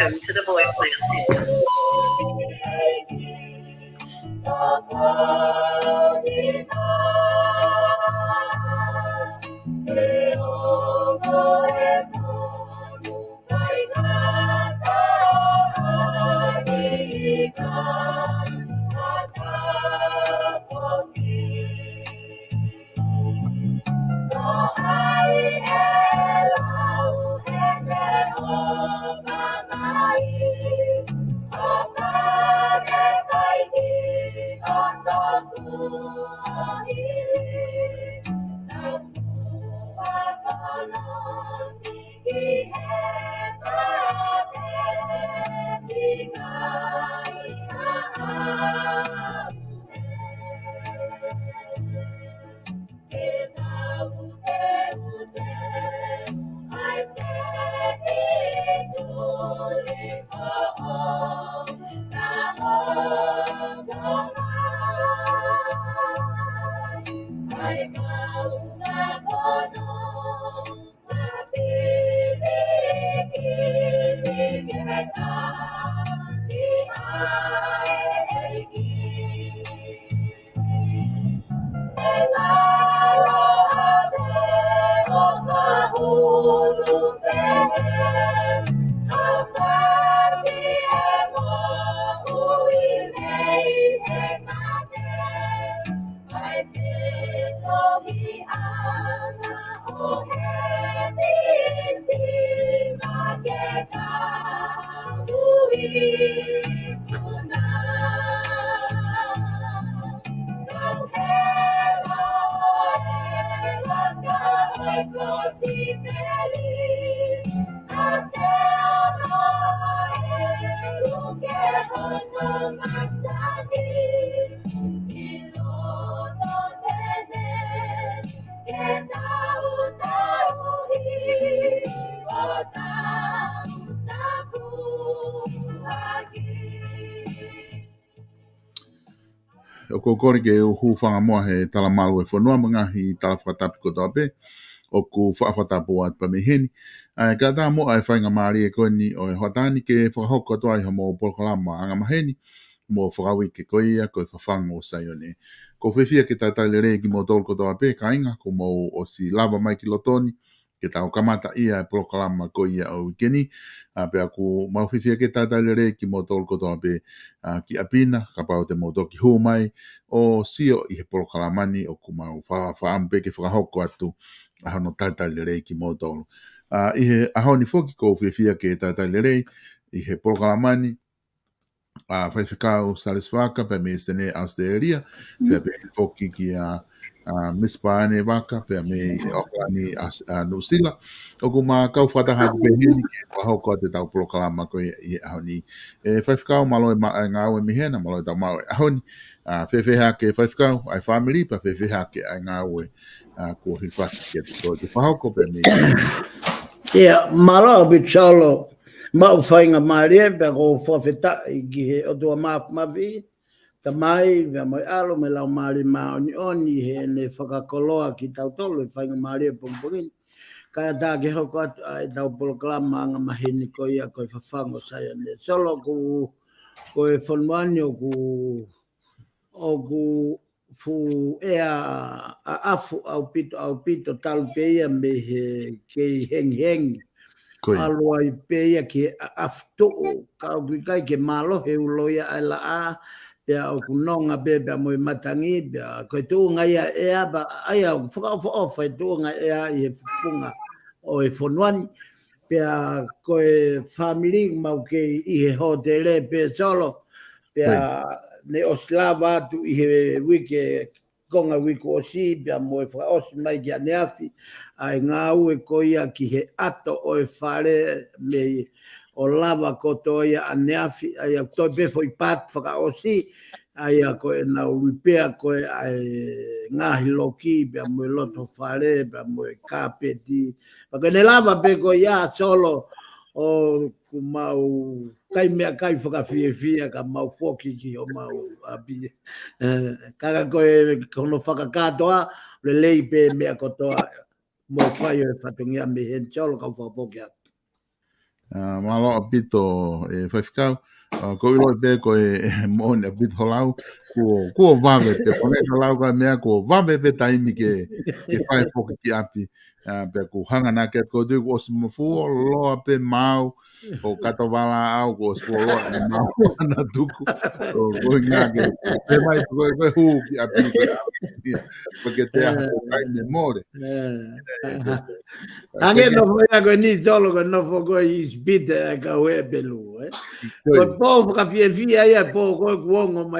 Welcome to the voicemail system. O kokori ke o hufanga moa he talamalu e whanua mga hi talawhatapu ko tape o ku whaafatapu at pamihini. Ka tā moa e whainga maari e koe ni o e hotani ke whakahoko atoa iho mo polokalama anga maheni mo whakawi ke koia koe whafangu o SAIONE. Ko whiwhia ke tātai re ki mo tolu ko tape ka inga ko mo o si lava mai ki lotoni ke tau kamata ia e polokalama ko ia o wikeni. Pe aku mawhiwhia ke tātai re ki mo tolu ko tape ki apina, ka pau te mo toki hu mai o sio i he polokalamani o ku mau whaampe ke whakahoko atu ahono tātai re ki mo tolu. I he ahoni whoki ko whiwhia ke tātai re i he polokalamani whaifekau Salesi Vaka pe me stene Australia pe whoki ki a Miss Paane Vaka pe me oklani Nusila o ku ma kau whataha pe hini ke wahoko te tau polokalama ko i ahoni whaifekau malo e ngau e mihena malo e tau mau e ahoni whewheha ke whaifekau ai family pa whewheha ke ai ngau e ko hiwhaki ke whahoko pe me malo bit solo mau whainga maria pe ko whawheta i ki he o tua mafi ta mai ve mo alo me lau mari ma oni he ne whakakoloa ki tau tolu i whainga maria pompongin kaya tā ke hoko atu ai tau polokalama anga mahini ko ia koe whawhango SAIONE solo ku koe whanuani o ku fu ea a afu au pito talu pe ia me he kei hengi aloa i peia ki afto ka kai ke malo he uloia ai la a pe o kunonga bebe mo matangi be ko tu ngai ea ba ai au fo fa tu ngai ea i funga o e fonwan pe ko family mau ke i he hotel pe solo pe ne oslava tu i he wike konga wiko si be mo fa os mai ki aneafi ai ngau e koia ki he ato o e whare me o lava koto ia aneafi ai a toi befo i pat whaka o si ai a koe na uripea koe ai ngahi loki bea mo e loto whare bea mo e kapeti paka ne lava pe ko ia solo o ku mau kai mea kai whakawhiawhia ka mau whoki ki o mau api kaka koe kono whakakatoa le lei pe mea kotoa mo whai o e whatungia me hen solo ka whawhoki atu. Malo apito whaifikau. Ko ilo pe ko mo ne apito lau. Ko vave pe pone lau ka mea ko vave pe taimi ke whai foki ki api. Pe ko hanga na ke ko du os mo fu lo pe mau. O kato wala au ko os fu lo na mau na tuku. Ko nga ke pe mai ko hu ki api ko api. Porque te ha ko kai me more. Anche non foi a ni solo che non foi con gli spite che è bello, eh. Poi poco che via e poco uomo ma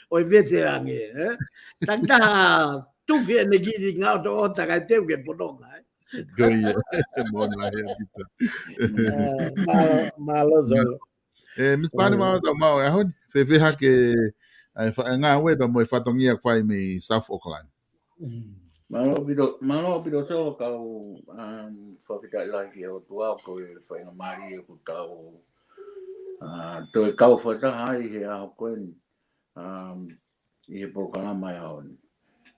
o veterani, eh. Tanta tu vieni di ngauto otta che te che podonga, eh. Goia, mon la ya bita. Malo solo. Miss Pani ma da ma ya hon. Fe ha ke ai fa nga we ba mo fa tongia kwai mi South Auckland. Malo pido solo kau whakita lagi o tua ko e whainga mari e ku tau to e kau whatahai he a koen i he POLOKALAMA e haon.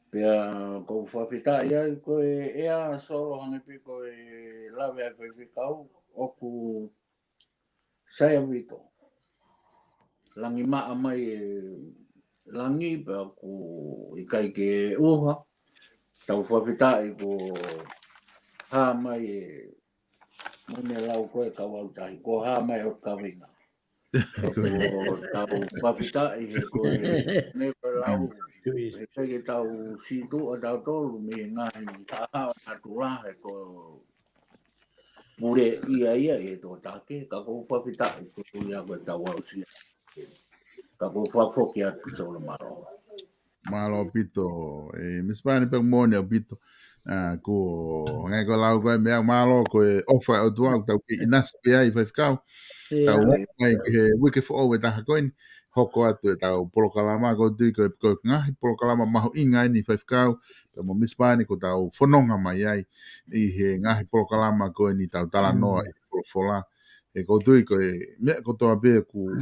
Pea ko whakita ia ko e ea solo hangipi ko e lawe ai whaifikau o ku saia wito. Langi maa mai e langi pea ku i kai ke uha. Tau whawhitai ko hā mai e mune lau koe kawau tahi, ko hā mai o kawinga. Tau whawhitai he koe ne koe lau, e kege tau situ o tau tolu me ngahi taha o tatura he ko pure ia e tō take, ka ko whawhitai ko tuia koe tau au sia. Ka ko whawhoki atu sola maro. Malo pito Miss Pani pe mo ne pito ko ngai ko lau ko me malo ko ofa o tua tau ki inas pe ai fa fikau tau mai ke wiki fo o ta ko hoko atu tau POLOKALAMA ko tu ko ngai POLOKALAMA mahu inga ni fa fikau pe mo Miss Pani ko tau fononga mai ai I he ngai POLOKALAMA ko ni tau tala noa fola e ko tu ko me ko to be ku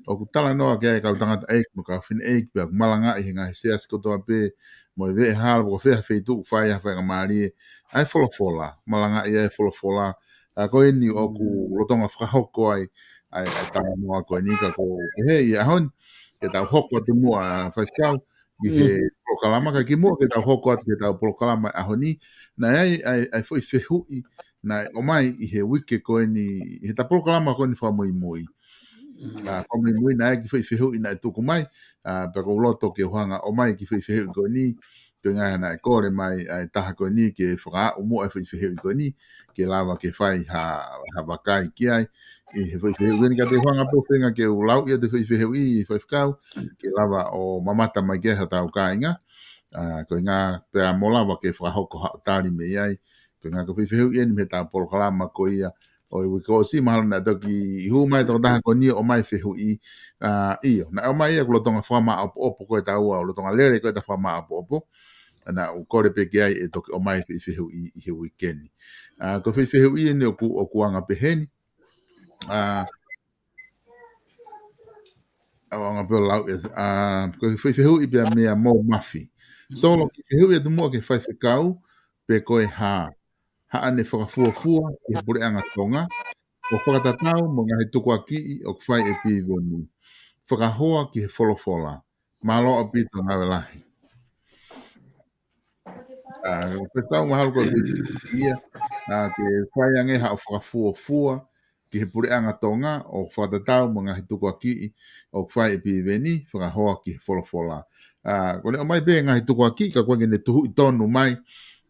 o ku tala noa ke ka tangata ek mo ka fin ek pe malanga I nga se as ko to pe mo ve hal ko fe fe tu fa ya fa mari ai fola malanga ai fola ko ni o ku lotonga fra hoko ai tala noa ko ni ka ko he ya hon ke ta hoko tu mo fa ka I he POLOKALAMA ka ki mo ke ta hoko ke ta POLOKALAMA a honi na ai foi fe hui na o mai I he wiki ko ni he ta POLOKALAMA ko ni fa moi Komi mui na ki fai fehu ina tuku mai pe ko loto ke hanga o mai ki fai fehu ko ni pe nga na ko le mai taha ko ni ke fra o mo fai fehu ko ni ke lava ke fai ha bakai ki ai I fai fehu ni ka te hanga po penga ke o lau ia te fai fehu I fai fkau ke lava o mamata mai ke ha tau ka inga ko nga pe a mola ke fra hoko ha tali me ai ko nga ko fai fehu ia ni me ta POLOKALAMA ko ia o I ko si mahalo na toki hu mai to taha ko ni o mai fehu I io na o mai ko lotonga fama opo ko ta ua o lotonga lere ko ta fama opo na o kore pe ai e toki o mai fehu I he weekend ko fehu I ni o ku anga peheni anga pe lau ko fehu I pe me mo mafi solo ki fehu I tu mo ke fai fikau pe ko ha ane whakafuafua I he pure anga tonga o whakatatau mo ngahi tuku a ki o kwhai e pīwoni. Whakahoa ki he wholofola. Malo a pito ngawe lahi. Pekau mahalo ko ia ke whai ange ha o whakafuafua ki he pure anga tonga o whakatatau mo ngahi tuku a ki o kwhai e pīwoni whakahoa ki he wholofola. Kone o mai be ngahi tuku a ki ka kwenye ne tuhu I tonu mai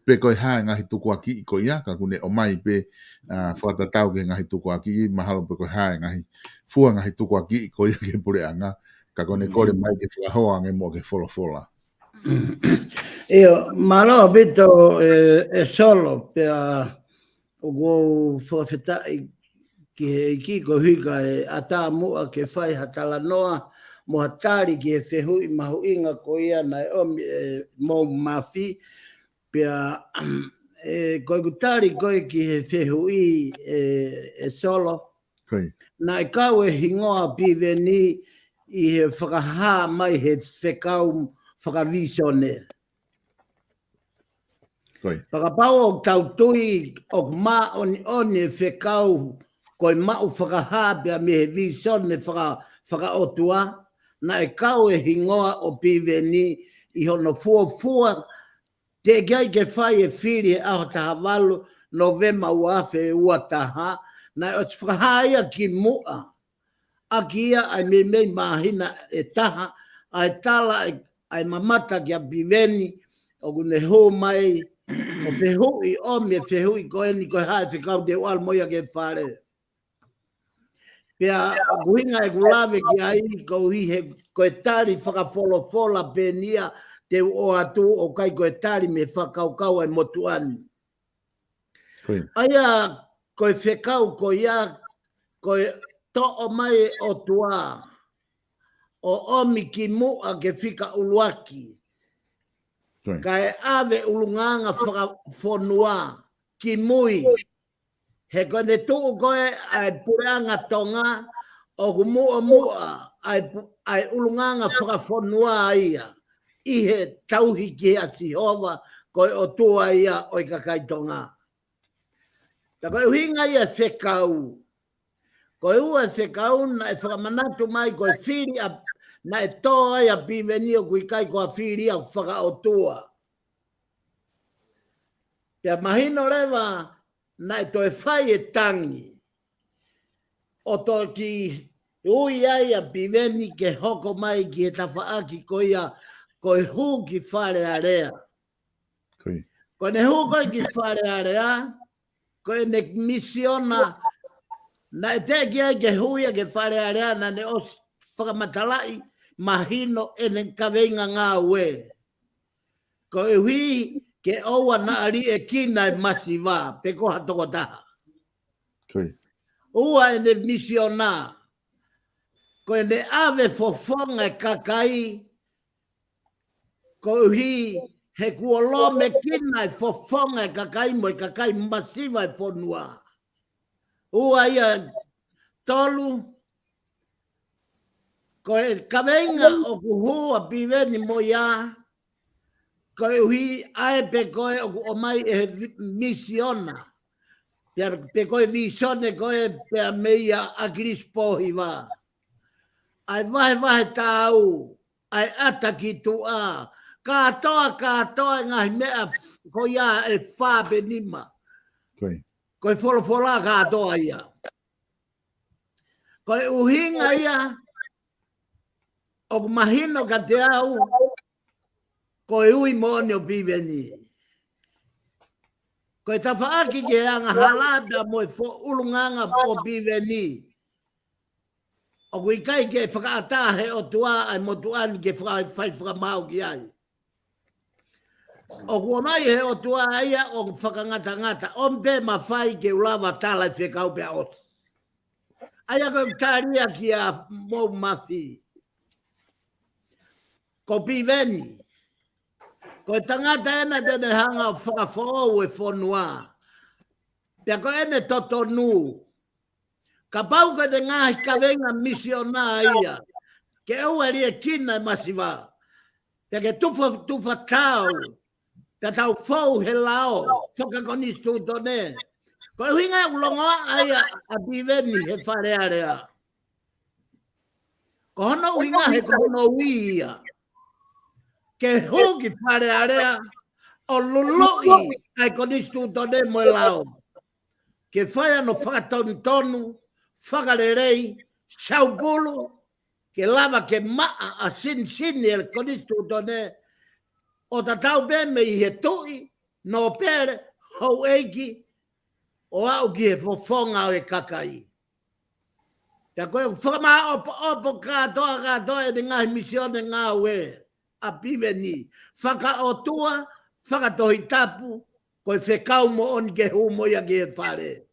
pe koe hae ngahi tuku a ki ko ia ka kune o mai pe whakatatau ke ngahi tuku a ki mahalo pe koe hae ngahi fua ngahi tuku a ki ko ia ke pure anga ka kone kore mai ke whakahoa nge mo ke wholofola. Io malo bito e solo per o go whawhetai ki ko hika e ata mua ke whai hatala noa mo hatari ki e whehui mahu inga ko ia na mo mafi pia koe kutari koe ki he whehui e solo na kau e hingoa piveni I he whakaha mai he whekau whakavisione Koi. Whakapau o tautui o mā oni whekau koe mau whakahāpia me he visone whakaotua na e kau e hingoa o piveni i hono fuafua te gai ke whai e whiri e aho taha walu Novema uawhe ua taha na o whakahaia ki mua a kia ai me mahina e taha ai tala ai mamata ki a piveni o kune ho mai o whehui o me whehui koe ni koe hae whekau te wal moia ke whare. Pea o kuhinga e kulawe ki ai kou hi he koe tari whakawholofola penia te o atu o kai koe tari me whakaukau ai motuani. Aia koe whekau koe ia koe to o mai o tua o omi ki mua ke whika uluaki. Kai ave ulunganga whakawhonua ki mui. He koe ne tuu koe ai pureanga tonga o mua ai ulunganga whakawhonua ia. Ihe tauhi ki a Sihova koe o tua ia o i kakai tonga. Ta koe uhinga ia whekau. Koe ua whekau na e whakamanatu mai koe whiri a na e toa ia piveni o kui kai koa whiri a whakaotua. Pea mahino rewa na e toe whai e tangi. O to ki ui ai a piveni ke hoko mai ki e tawhaaki koe hu ki whare area. Koe ne hu koe ki whare area, koe ne misiona na e te ki ai ke huia ke whare area na ne os whakamatalai mahino e ne kaweinga ngā ue. Koe hui ke oua na ari e kina e masiva, pe koha toko taha. Ua e ne misiona, koe ne ave fofonga e kakai, koe hui he kuolo me kina e fofonga e kakai mo e kakai masiva e fonua. Ua ia tolu, koe kaweinga o kuhua piveni mo ia, koe hui ae pe koe o mai e misiona. Pe koe visone koe pe meia a grispohi wa. Ai vahe tau, ai ata ki tua. Katoa ngahi mea koia e whape nima. Koe wholofola katoa ia. Koe uhinga ia, o mahino ka te au, koe ui moone o piveni. Koe tawhaaki ke anga halabia moe ulunganga o piveni. O kui kai ke whakaatahe o tua ai motuani ke whai whakamau ki ai. O kua mai he o tua aia o whakangata. O mpe ma whai ke ulawa tala i whekau pia os. Aia koe taria ki a mou mafi. Ko piveni. Ko tangata ena tene hanga whakafou e whonua. Pea ko ene totonu. Ka pau ka te ngahi kawenga misiona ia. Ke au ari e kina e masiva. Pea ke tufa tau. Pea tau fou he lao. Whakakonistu tone. Ko e hinga ulongoa aia a piveni he wharearea. Ko hono uhinga he ko hono uia. Ke hoki whare area o luloi ai konistu tone mo lao. Ke whaia no whakatonu, whakarerei, saupulu, ke lava ke maa a sin e konistu tone, o tatau me i he tui, no pere, hou eiki, o au ki he fofonga o e kakai. Ka koe whakamaa opo katoa e ngahi misione ngā ue. A piveni, whakaotua, whakatohi tapu, koe whekau mo on ke hu mo ia ke whare.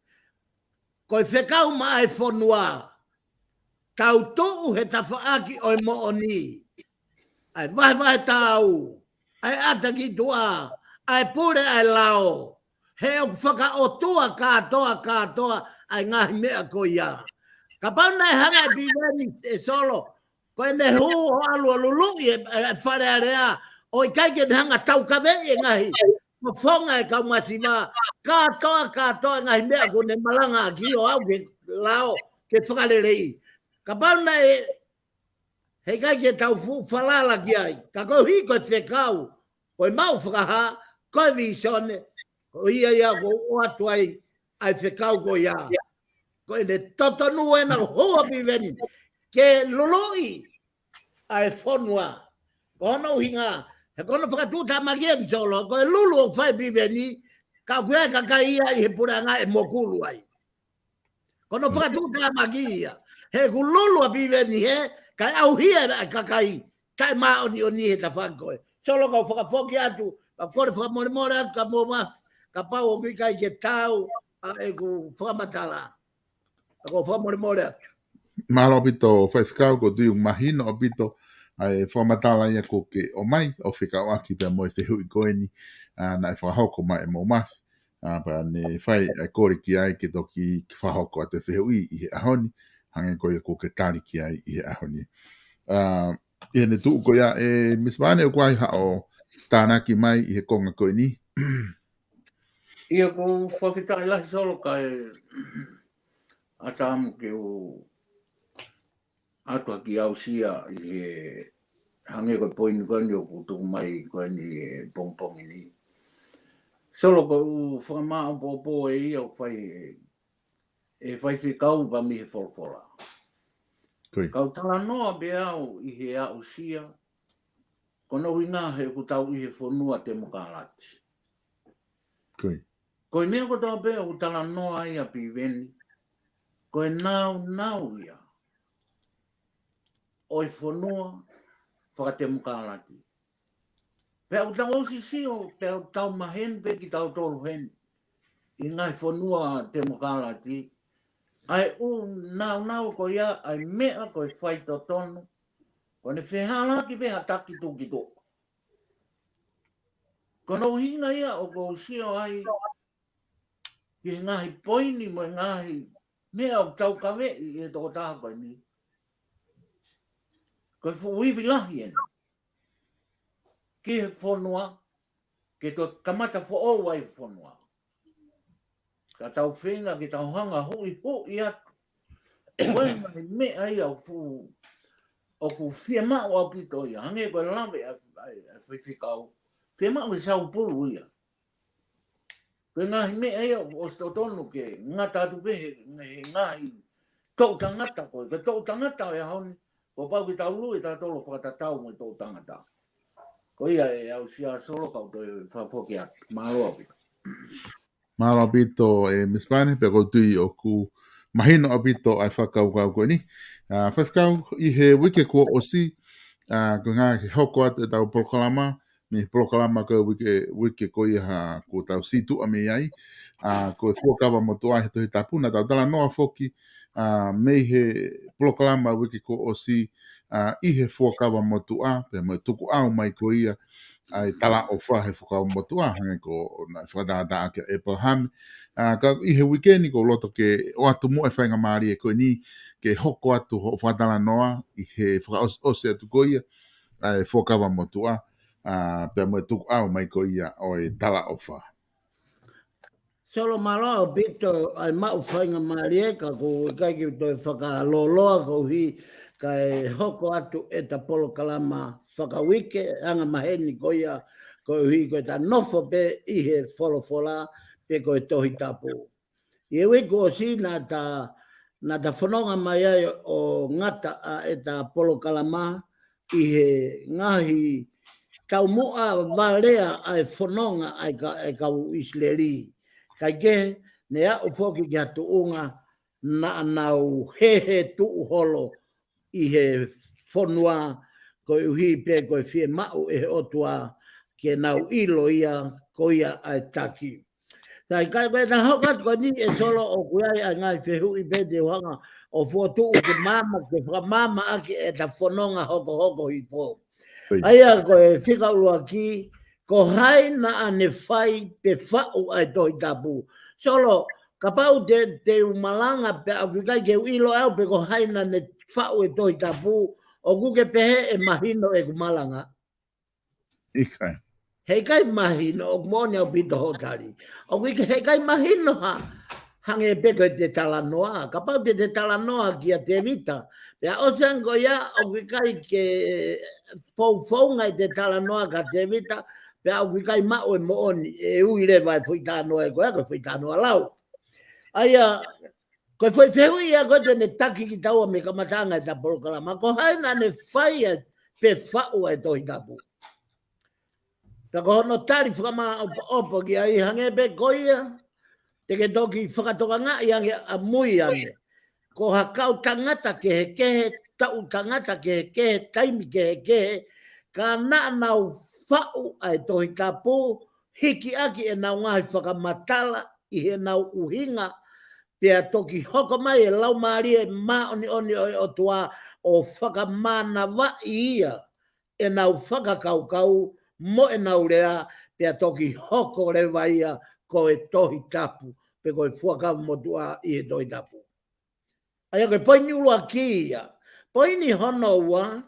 Koe whekau ma ai whonua, tau tuu he tawhaaki oi mo oni. Ai vahe tau, ai ata ki tua, ai pure ai lao, he o whakaotua katoa, ai ngahi mea ko ia. Ka pau nei hanga piveni e solo, koe ne hu o alu lulu e whare area, o i kai ke hanga tau kawe e ngahi, fonga e ka masiva katoa ngai mea ko ne malanga ki o au ke lao ke whakalelei. Ka pauna he kai ke tau falala ki ai. Ka ko hi ko whekau, ko i mau whakaha, ko i visone, ko ia ko o atu ai whekau ko ia. Ko i ne totonu ena hoa piveni, ke loloi ai whonua. Ko hana uhinga, he kono whakatuta magien solo, ko e lulu o whai piveni, ka kuea ka ia i he puranga e mokulu ai. Kono whakatuta magia, he ku lulu a piveni he, kai au hia ka kai, kai maoni o ni he ta whankoe. Solo ka whakafoki atu, ka kore whakamore atu ka mō mas, ka pau o kai ke tau, e ku whakamatala. Ka whakamore atu. Malo pito whaifkau ko tui mahino o pito ai whamatala ia ko ke o mai o whikau aki pia moe te hui koeni na e whahoko mai e mo mas pa ne whai ai kore ki ai ke toki whahoko a te whihui i he ahoni hange koe ko ke tari ki ai i he ahoni e ne tuu ko ia e mismane o kwai hao tānaki mai i he konga koeni Ia ko whawhitai lahi solo kai atamu ke o atua ki au sia i he hange koe poini koeni o kutuku mai koeni e pongpongi ni. Solo ko u whakamaa po e ia o whai e whai whikau pa mi he wholwhola. Kau tala noa be au i he au sia, kono winga he kutau i he whonua te mokalati. Koe mea ko tau be o tala noa ia pi veni, koe nau ia. O i whonua, whakate mukalati. Pea o tau si o tau mahen pe ki tau tolu hen. I ngai whonua te mukalati. Ai nau ko ia, ai mea ko i whai to tonu. Ko ne whehala ki pe hataki tu ki to. Ko no hinga ia o ko sio ai. Ki ngahi poini mo ngahi. Mea o tau kawe i e toko taha koe ni. Ko fuivi lahi en. Ki he whonua, ke to kamata fo o wai whonua. Ka tau whenga ki tau hanga hui atu. Koe mai mea ia o ku whia mao au pito ia. Hange koe lawe a whiwhikau. Whia mao i sau pulu ia. Koe ngahi mea ia o stotonu ke ngata atu pehe ngahi tau tangata koe. Ke tau tangata e hauni. Ko pau ki tau lui ta tolo whakatatau mo i tō tangata. Ko ia e au sia solo kau toi whapoki atu. Māroa pito. Māroa pito e mispane pe ko tui o ku mahino a pito ai whakau kau koe ni. Whakau i he wike ko o si ko ngā ke hoko atu e tau polokalama. Me polokalama ko wike ko i ha ko tau situ a me ai. Ko e whuakawa mo toa he tohi tapuna tau tala noa whoki. Mei he polokalama wiki ko o si i he whuakawa motu a, pe mo tuku au mai ko ia ai tala o wha he whuakawa motu a, hange ko na whakatata ake Abraham. Ka i he wikeni ko loto ke o atu mo e whainga maari e koe ni ke hoko atu ho whakatala noa i he whakaose atu ko ia ai whuakawa motu a, pe mo tuku au mai ko ia o e tala o wha. Solo malo o pito ai mau whainga marieka ko kai ki toi whakaloloa ko hi kai hoko atu e ta polokalama whakawike anga maheni ko ia ko hi ko ta nofo pe i he wholofola pe ko e tohi tapu. I ewe ko si na ta whanonga mai ai o ngata a e ta polokalama i he ngahi tau moa valea ai whanonga ai ka Israeli. Kai ke ne a ufoki ki atu unga na nau he tu holo i he whonua ko uhi pe ko fie mau e otua ke nau ilo ia ko ia ai taki. Tai kai koe na hokat ko ni e solo o kuai a ngai whehu i pe te wanga o fotu ke mama aki e ta whanonga hoko i po. Aia ko e whika ua ki ko hai na ane whai pe whau ai toi tapu. Solo, ka pau te umalanga pe Afrikai ke ilo au pe ko hai na ne whau e toi tapu o kuke pehe e mahino e kumalanga. Ikai. He kai mahino o mone o bito hotari. O wiki he kai mahino ha hange peko te talanoa. Ka pau te talanoa ki a te vita. Pea o sango ya o wikai ke fou ngai te talanoa ka te vita. Pea o wikai mao e mooni e uire vai fui tanoa e koea ko fui tanoa lau. Aia ko foi feu ia ko te ne taki ki taua me kamatanga e ta polokalama. Ko haina ne fai pe fau e toi tapu. Ta ko no tari whakama opo ki ai hange pe koia, te ke toki whakatoka ngā i hange a mui ane. Ko hakau tangata ke he kehe, tau tangata ke he kehe, taimi ke he kehe, ka nā nau whau ai tohi tapu, hiki aki e nau ngahi whakamatala, i he nau uhinga, pia toki hoko mai e lau maari e maa oni o tua o whakamana wa ia, e nau whakakaukau, mo e nau rea, pia toki hoko rewa ia ko e tohi tapu, pe ko e fuakawa motua i e tohi tapu. Aia koe poini ulua ki ia, poini hono ua,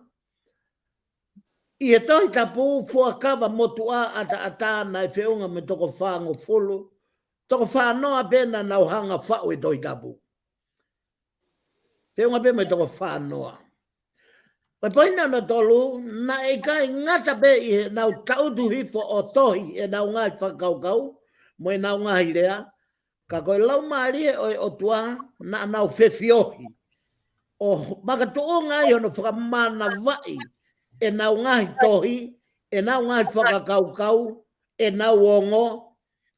i e tohi tapu fuakawa motua ata na e whiunga me toko whango fulu, toko whanoa pena nau hanga whau e tohi tapu. Whiunga pena me toko whanoa. Pai poina na tolu, na e kai ngata pe i nau tautu hifo o tohi e nau ngai whakaukau, mo e nau ngai rea, ka koe lau maari e o tua na nau whewhiohi. O makatu o ngai ono whakamana vai e nau ngai tohi, e nau ngai whakakaukau, e nau ongo,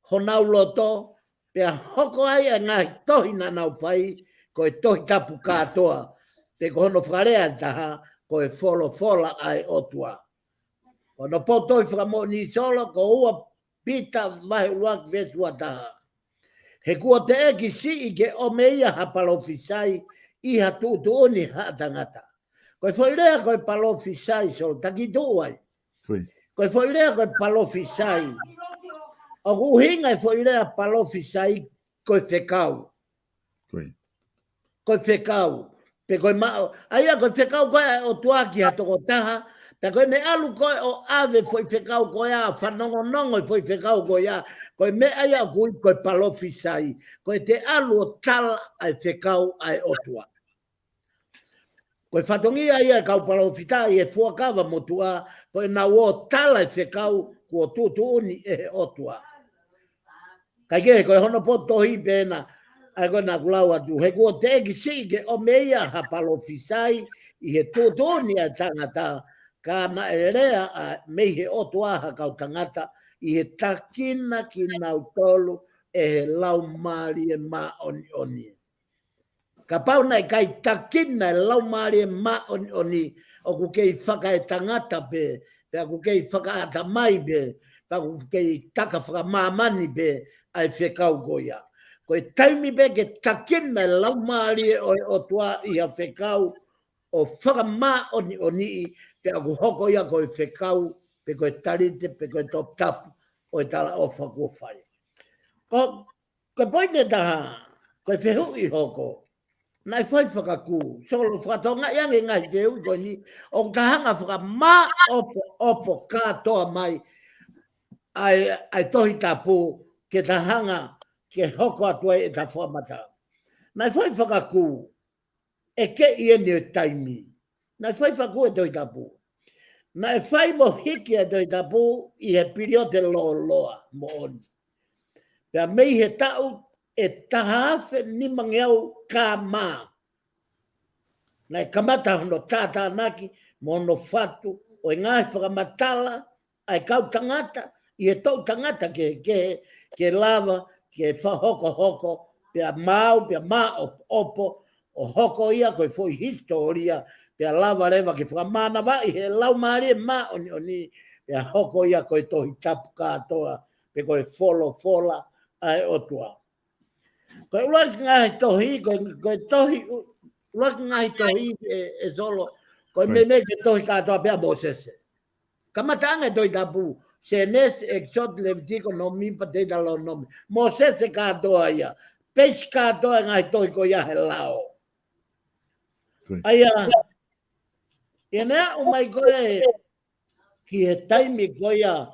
ho nau loto, pea hoko ai e ngai tohi na nau pai, koe tohi tapu katoa, pe ko hono whakarea taha, ko e fola ai otua. Ko no potoi whakamo ni solo, ko ua pita vai uak vesua taha. He kua te eki si i ke o meia ha palofisai, i ha tutu oni ha tangata. Ko e whoilea ko e palofisai sol, taki tuai. Ko e whoilea ko e palofisai. O kuhinga e whoilea palofisai ko e whekau. Ko e whekau. Pe koe mao, aia koe whekau koe o tuaki ha toko taha, pe koe ne alu koe o ave foi whekau koe a, whanongonongo foi whekau koe a, koe me aia koe koe palofisai, koe te alu o tala ai whekau ai otua. Koe whatongi aia e kau palofitai e fuakawa motua, koe na o tala ai whekau kua tutu uni e otua. Kai ke koe hono potohi pena, ai koe nā kulau atu. He kua te eki si ke o meia ha palofisai i he tūtoni a tangata ka na e rea a mei he otu aha kau tangata i he takina ki nau tolu e he lau maari e mā oni. Ka pau nei kai takina e lau maari e mā oni o ku kei whaka e tangata pe ku kei whaka ata mai pe ku kei taka whaka māmani pe ai whekau goia. Ko e taimi pe ke takina lau maari o tua i a whekau o whakamā oni pe aku hoko ia ko e whekau pe ko e tarite pe ko e top tapu o e tala o whakuwhai. Ko poine taha, ko e whehu i hoko, nai whai whakaku, solo whakatonga iange ngai whehu ko ni, o tahanga whakamā opo katoa mai ai tohi tapu ke tahanga ke hoko atua e ta whamata. Nai whai whakaku, e ke i ene taimi. Nai whai whaku e toi tapu. Nai whai mo hiki e toi tapu i he piriote loa mo oni. Pea mei he tau e tahawhe ni mangeau ka mā. Nai kamata hono tātā naki mo no whatu o i ngai whakamatala ai kau tangata i he tau tangata ke lava ke hoko pea mau, pea mā opo, o hoko ia koe foi historia, pea lava rewa ke whakamana vai, he lau maari e mā oni, pea hoko ia koe tohi tapu katoa, pe koe fola ai otua. Koe uaki ngai tohi, koe tohi, uaki ngai tohi e solo, koe me ke tohi katoa pea mo sese. Kamata anga tohi tapu, se nes exot levitiko no mipa te talo nomi. Mo sese katoa ia. Peishi katoa ngai tohi ko ia he lao. Aia, e nea o mai koe ki he taimi ko ia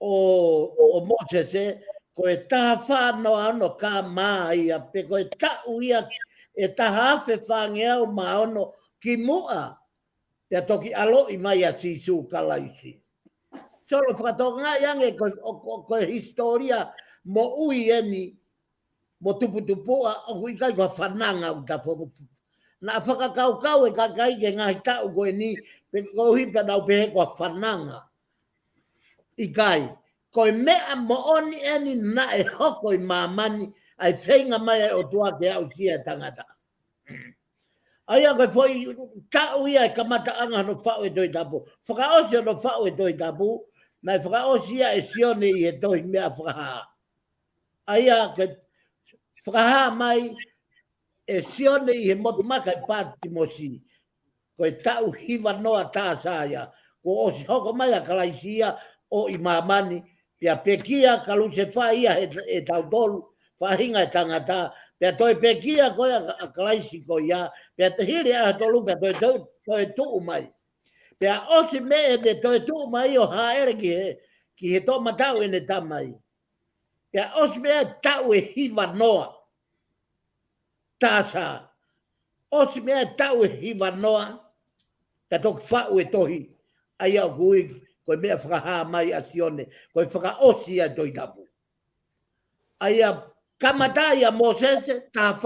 o Moses ko e taha whānoa ano ka mā ia, pe ko e tau ia e taha awhi whāngea o mā ono ki mua, te toki alo i mai a sisu kalaisi. Solo whakatonga iange ko historia mo ui eni, mo tupu-tupua, o hui kai kua whananga u ta whoku. Na whakakau-kau e kakai ke ngahi tau koe ni, pe ko hipa nau pehe kua whananga. I kai, koe mea mo oni eni na e hoko i mamani, ai whenga mai o tua ke au sia tangata. Aia koe foi tau ia e kamata anga no whao e doi tapu. Whakaosio no whao e doi tapu, nai whakaosia e sione i e doi mea whakaha. Aia ke whakaha mai e sione i he motumaka i pāti mosi. Koe tau hiva noa tāsāia. Ko osi hoko mai a kalaisia o i mamani. Pia pekia kalu se whaia e tau tolu. Whahinga e tangata. Pia toi pekia koe a kalaisi ko ia. Pia te hiri a tolu pia toi tuu mai. Pia osi me e te toi tuu mai o haere ki he tō matau e ne tamai. Pia osi me e tau e hiva noa. Tāsā. Osi me e tau e hiva noa. Ka toki whau e tohi. Ai au kui, koe mea whakaha mai a sione. Koe whakaosi a toi tapu. Ai a kamata ia Moses, ta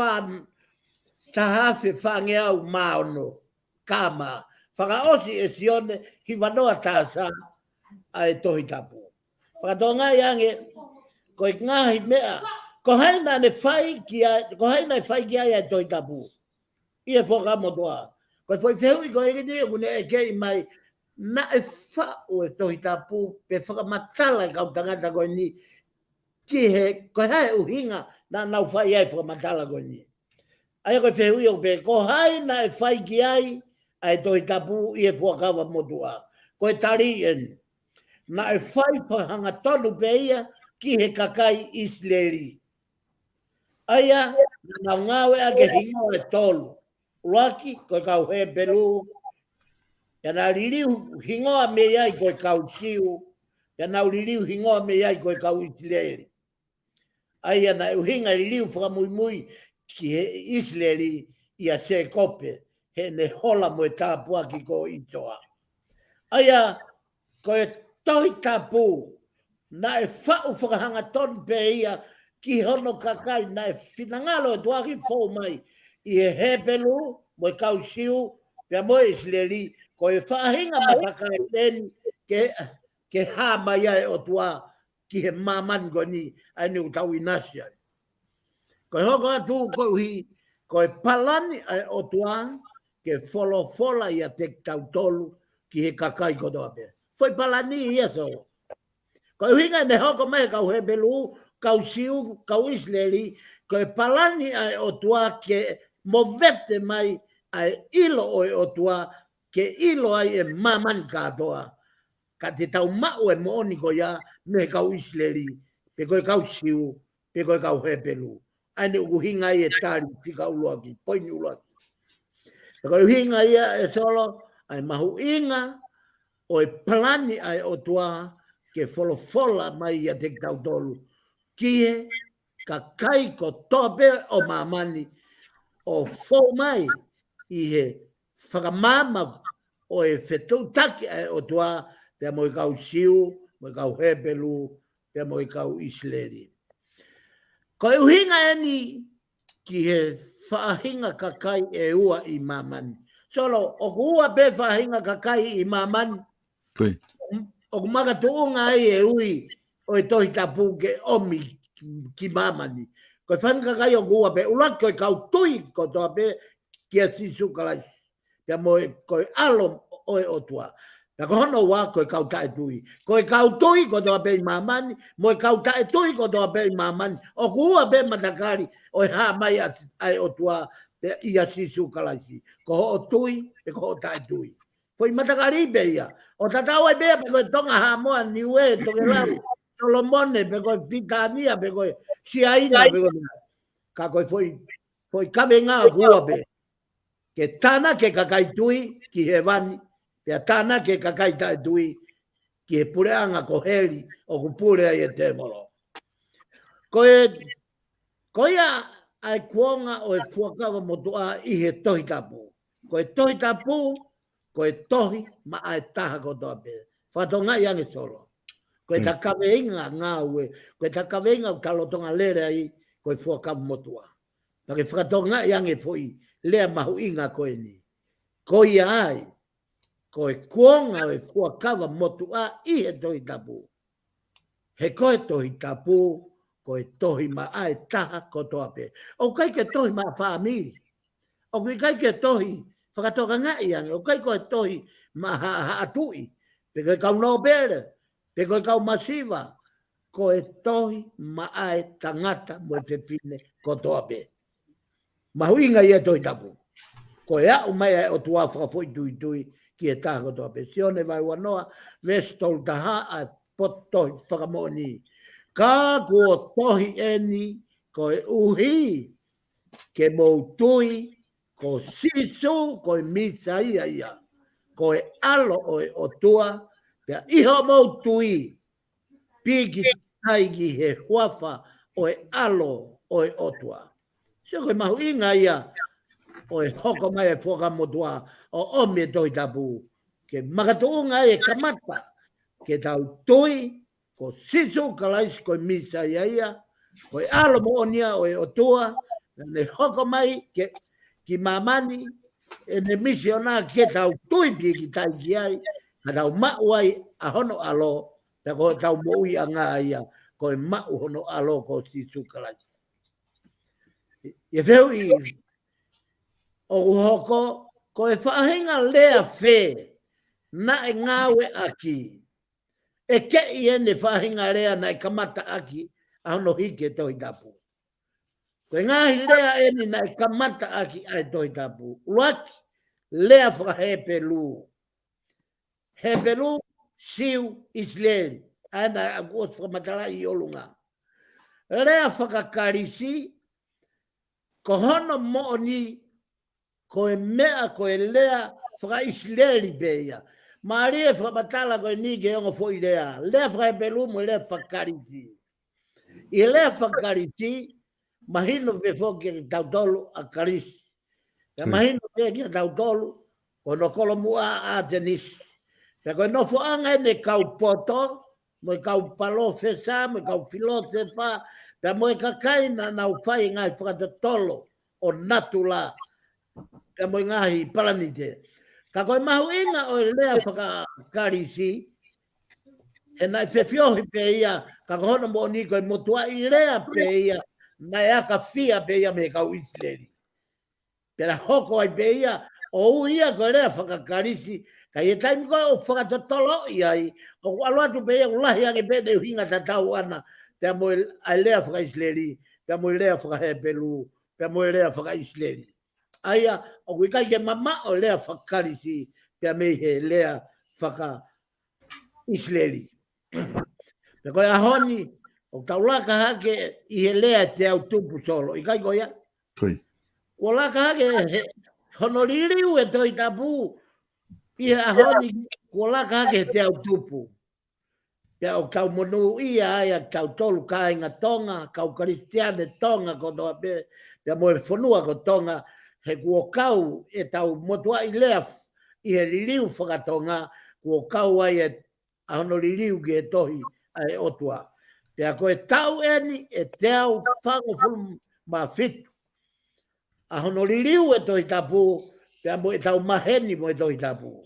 hafe whange au maono. Kama. Whakaosi e sione, hi wanoa tāsa a e tohi tapu. Whakatonga iange, koe ngahi mea. Ko haina ne whai ki ai e toi tapu. Ia whakamotoa. Koe foi whehui koe ni kune e kei mai na e whao e tohi tapu pe whakamatala e kau tangata koe ni ki he koe hae uhinga na nau whai ai whakamatala koe ni. Aia koe whehui o pe ko hai na e whai ki ai a e tohi tapu i e puakawa motua. Koe tari en na e whai whahanga tonu pe ia ki he kakai Israeli. Aia na ngawe a ke hinga e tolu. Uaki, koe kau he pelu, ya na liliu hingoa me iai koe kau siu, ya na liliu hingoa me iai koe kau Israeli. Aia na uhinga liliu whakamuimui ki he Israeli ia se kope, he ne hola mo e tāpua ki ko itoa. Aia, koe toi tāpū, na e whau whakahanga ton pe ia ki hono kakai, na e whinangalo e tuaki fō mai, i e hepelu, mo e kau siu, pia mo e Israeli, ko e whahinga mataka e teni, ke hā mai ai o tua, ki he maman ko ni, ai ni utau inasia. Ko e hoko atu ko uhi, ko e palani ai o tua, ke fola ia te tautolu, ki he kakai ko toa pe. Foi palani ia so. Ko e hinga ne hoko mai kau hepelu, kau siu, kau Israeli, ko e palani ai o tua ke mo vete mai ai ilo o tua ke ilo ai e maman katoa. Ka te tau mau e mooni ko ia me kau Israeli, pe koe kau siu, pe koe kau hepelu. Aine uhinga i e tari tika uloaki, poini uloaki. Pe koe uhinga ia e solo, ai mahu inga o e plani ai o tua ke fola mai ia te tau tolu. Kie ka kai ko tope o mamani, o fō mai i he whakamama o e whetou taki o tua pia mo i kau siu, mo i kau hepelu, pia mo i kau Israeli. Ko e uhinga eni ki he whaahinga kakai e ua i mamani. Solo, o ku ua pe whaahinga kakai i mamani, o ku maka tuunga e ui o e tohi tapu ke omi ki mamani. Ko whanka kai o kua pe ulaki koe kau tui ko toa pe kia sisu kalais. Pia moe koe alo oe o tua. Pia ko hono wā koe kau tae tui. Koe kau tui ko toa pe i mamani, moe kau tae tui ko toa pe i mamani. O kua pe matakari oe hā mai ai o tua pe ia sisu kalaisi. Ko ho o tui pe ko ho tae tui. Foi matakari pe ia. O tatau ai bea pe koe tonga hā moa niue toke lau. Solomone pe koe Pitania pe koe Siaina pe koe. Ka koe foi kawenga kua pe. Ke tana ke kakai tui ki he wani. Pea tana ke kakai tae tui ki e pureanga ko heli o ku pure ai e te moro. Ko ia ai kuonga o e fuakawa motua I he tohi tapu. Ko e tohi tapu, ko e tohi ma ai taha ko toa pe. Whatonga I ange solo. Ko e takawe inga ngā ue, ko e takawe inga talotonga lere ai, ko e fuakawa motua. Pake whatonga I ange foi, lea mahu inga ko e ni. Ko ia ai, ko e kuonga o e fuakawa motua I he tohi tapu. He koe tohi tapu, ko e tohi ma ai taha ko toa pe. O kai ke tohi ma whaamiri. O kai ke tohi whakatoka ngai ange. O kai ko e tohi ma haatui. Pe koe kau no pere. Pe koe kau masiva. Ko e tohi ma ai tangata mo e whewhine ko toa pe. Mahu inga I e tohi tapu. Ko e au mai e o tua whakafoi tui ki e taha ko toa pe. Sione vai wanoa vestol taha a potohi whakamoni. Ka kua tohi eni ko e uhi ke moutui ko sisu ko e misa ia. Ko e alo o e otua pia iho moutui pigi taigi he huafa o e alo o e otua. Sio koe mahu inga ia o e hoko mai e fuaka motua o ome toi tapu. Ke makatuunga e kamata ke tau tui ko sisu kalais ko misa ia ko alo mo onia o e otua ne hoko mai ke ki mamani e ne misiona ke tau tui pi ki tai ki ai ka tau mau ai a hono alo te ko tau mo ia ngā ia ko e mau hono alo ko sisu kalais e veu I o hoko ko e whahenga lea fe na e ngawe aki e ke I ene whahinga rea na e kamata aki a hono hike tohi tapu. Ko e ngahi lea ene na e kamata aki a tohi tapu. Uaki lea whakahepe lu. Hepe lu siu Israeli. Aina a kuot whakamatala I olunga. Lea whakakarisi ko hono mooni ko e mea ko e lea whaka Israeli beia. Maria whakamatala ko e nige ongo fo I lea. Lea whakapelu mo lea whakarisi. I lea whakarisi, mahino pe fo ki tautolu a karisi. Ka mahino pe ki tautolu, ko no kolo mua a tenis. Ka ko no fo anga ne kau poto, mo kau palo fesa, mo kau filote fa, ka mo kakai na nau fai ngai whakatotolo o natula. Ka mo ngai palanite. Ka koe mahu inga o lea whakakarisi, e nai whewhiohi pe ia, ka kohono mo ni koe motua I lea pe ia, nai aka fia pe ia me kau Israeli. Pera hoko ai pe ia, o ia koe lea whakakarisi, ka ia taimi koe o whakatotolo ai, o aluatu pe ia ulahi ange pe ne uhinga tatau ana, pea mo ai lea whaka Israeli, pea mo lea whakahepelu, pea mo lea whaka Israeli. Aia, o kui kai ke mama o lea whakarisi, pea me he lea whaka Israeli. Pe koe ahoni, o taulaka hake I he lea te au tupu solo. I kai koia? Koi. Ko laka hake honoririu e toi tapu. I he ahoni, ko laka hake te au tupu. Pea o tau monu ia aia tau tolu ka inga tonga, kau karistiane tonga ko toa pe, pea mo e whanua ko tonga, he kua kau e tau motua I lea I he liliu whakatonga, kua kau ai e ahono liliu ki e tohi ai otua. Pea koe tau eni e te au whango fulu ma fitu. Ahono liliu e tohi tapu, pea mo e tau maheni mo e tohi tapu.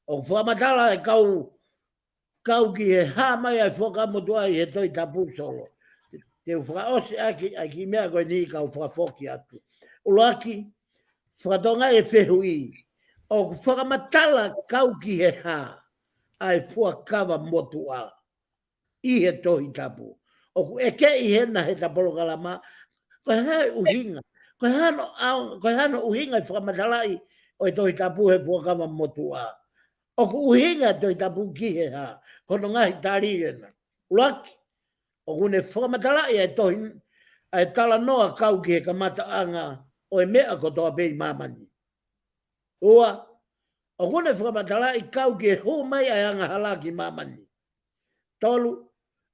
O whamatala e kau ki he hamai ai whakamotua I he tohi tapu solo. Te whakaose aki mea koe ni kau whakafoki atu. Uloaki, whakatonga e whehui. O whakamatala kau ki he ha, ai whakawa motua. I he tohi tapu. O e ke I hena he ta polokalama, koe hae uhinga. Koe hano uhinga I whakamadalai o e tohi tapu he whakawa motua. O ku uhinga tohi tapu ki he ha, kono ngahi tarigena. Ulaki, o kune whakamadalai e tohi, e tala noa kau ki he kamata anga o e mea ko toa pei mamani. Ua, O kone whakamatala I kau ke ho mai ai anga halaki mamani. Tolu,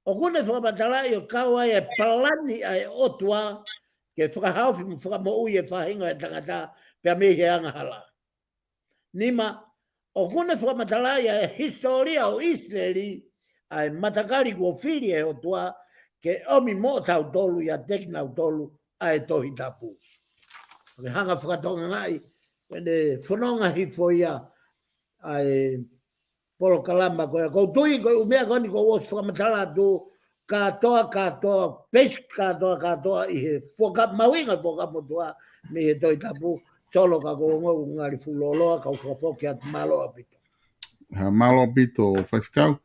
o kone whakamatala I o kau ai e palani ai otua ke whakahauwhi mu whakamou e whahinga e tangata pia me he anga hala. Nima, o kone whakamatala I e historia o Israeli ai matakari ko whiri e otua ke omi mo tau tolu ia teknau tolu ai tohi tapu. Ke hanga whakatonga ngai, kene whanonga hi foia ai POLOKALAMA koe koutui koe umea koni ko os whakamatala tu katoa, pes katoa I he mawinga whakamotua me he toi tapu solo ka ko ngongu ngari fuloloa kau whafoki at maloa pito. Malo pito whaifkau.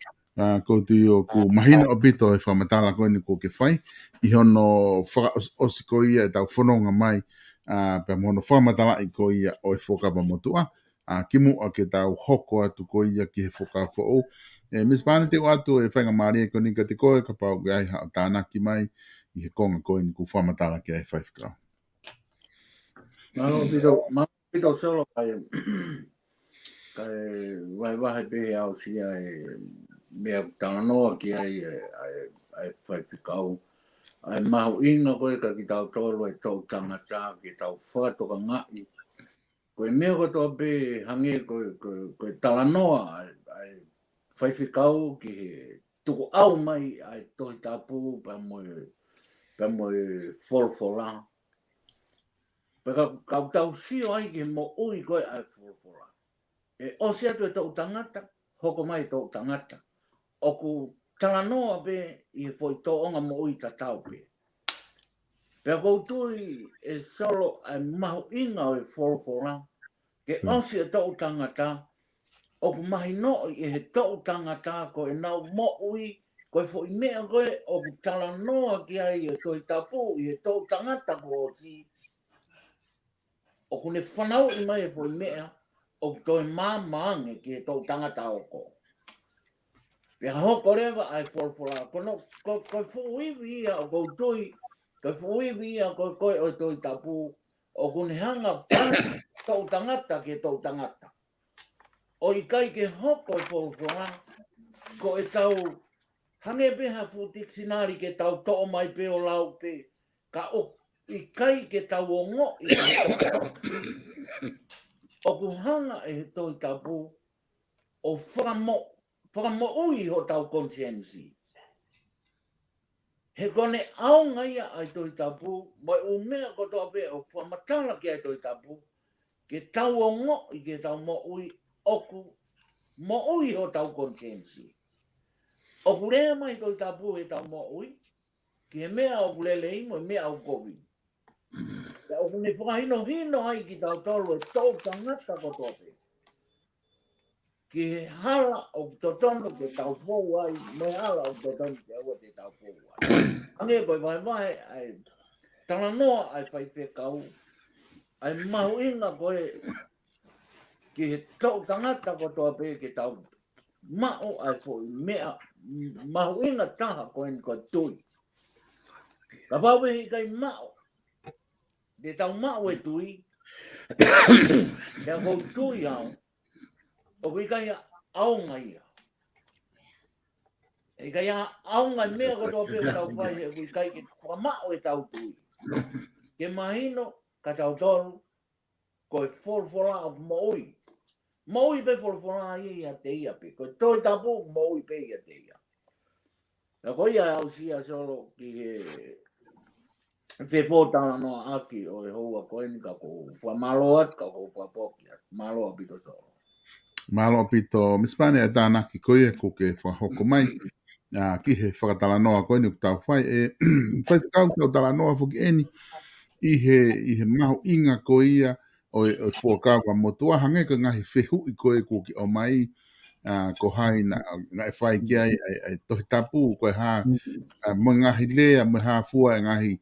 Ko tu o ku mahina o pito e whamatala koe ni ko ke whai. I hono whaka osiko ia e tau whanonga mai. Pea mono whamatala I ko ia o e whakapa motua. Kimu a ke tau hoko atu ko ia ki he whakapa o. Miss Pane te watu e whainga maari e ko ni ka te koe ka pau gai ha tānaki mai. I he konga koe ni ku whamatala ki ai whaifkau. Malo pito solo kai vai pe au si ai me tano ki ai whaipikau. Ai mahu ina koe ka ki tau toro e tau tangata ki tau whakatoka ngai. Koe mea ko tō pe hange koe talanoa ai whaiwhikau ki he tuku au mai ai tohi tapu pa moe wholwhola. Pa kau tau sio ai ki mo ui koe ai wholwhola. E osi atu e tau tangata, hoko mai tau tangata. Oku talanoa pe I foi tō onga mo ui ta tau pe. Pea koutui e solo ai mahu inga o e wholwhola. Ke osi e tau tangata, oku mahi no I he tau tangata ko e nau mo ui, ko e fo I mea koe oku tala noa ki ai e toi tapu I he tau tangata ko osi. Oku ne whanau I mai e fo I mea, oku toi māmaange ki he tau tangata oko. Pea hoko rewa ai wholwhola, ko fuiwi ia o koutui, ko fuiwi ia ko koe o toi tapu, oku ne hanga pasi tau tangata ki tau tangata. O I kai ke hoko I wholwhola, ko e tau hange peha fu dictionary ke tau to'o mai pe o lau pe, ka o I kai ke tau o ngo I o ku hanga e toi tapu, o whakamo ui ho tau consciency. He kone au ngai ai toi tapu, mai o mea ko tau pe o whamatala ki ai toi tapu, ke tau o ngo I ke tau mo ui, oku mo ui ho tau consciency. Oku rea mai toi tapu e tau mo ui, ki he mea oku lele imo, mea au kovi. Oku ne whakahino ai ki tau tolu e tau tangata ko tope. Ki he hala o totono ke tau pou ai, me hala o totono ke ua te tau pou ai. Ange koe vai ai, tala noa ai whai whekau, ai mahu inga koe, ki he tau tangata ko tope ke tau mao ai fo mea, mahu inga taha koe ni koe tui. Ka pawe hi kai mao, te tau mao e tui, te kou tui au, o kui kai au ngai au. E kai au ngai mea ko tō peo tau whai e kui kai ki whamao e tau tui. Ke mahino ka tau toru, koe wholwhola o maui. Maui pe wholwhola I a te ia pe, koe toi tapu maui pe I a te ia. Na koe ia au sia solo ki he te pōtana noa aki o e hoa koe ni ka ko whamaloat, ka ko whapokia, maloa pito solo. Malo pito, Miss Pane e tānaki koe ko ke whahoko mai. Ki he whakatala noa koe ni tau whai. Whai kau tau tala noa whuki eni. I he mahu inga ko ia o e whuakawa motua. Hange ka ngahi whehu I koe ko ki o mai. Ko hai na e whai ki ai tohi tapu koe ha. Mo ngahi lea, mo ha fua e ngahi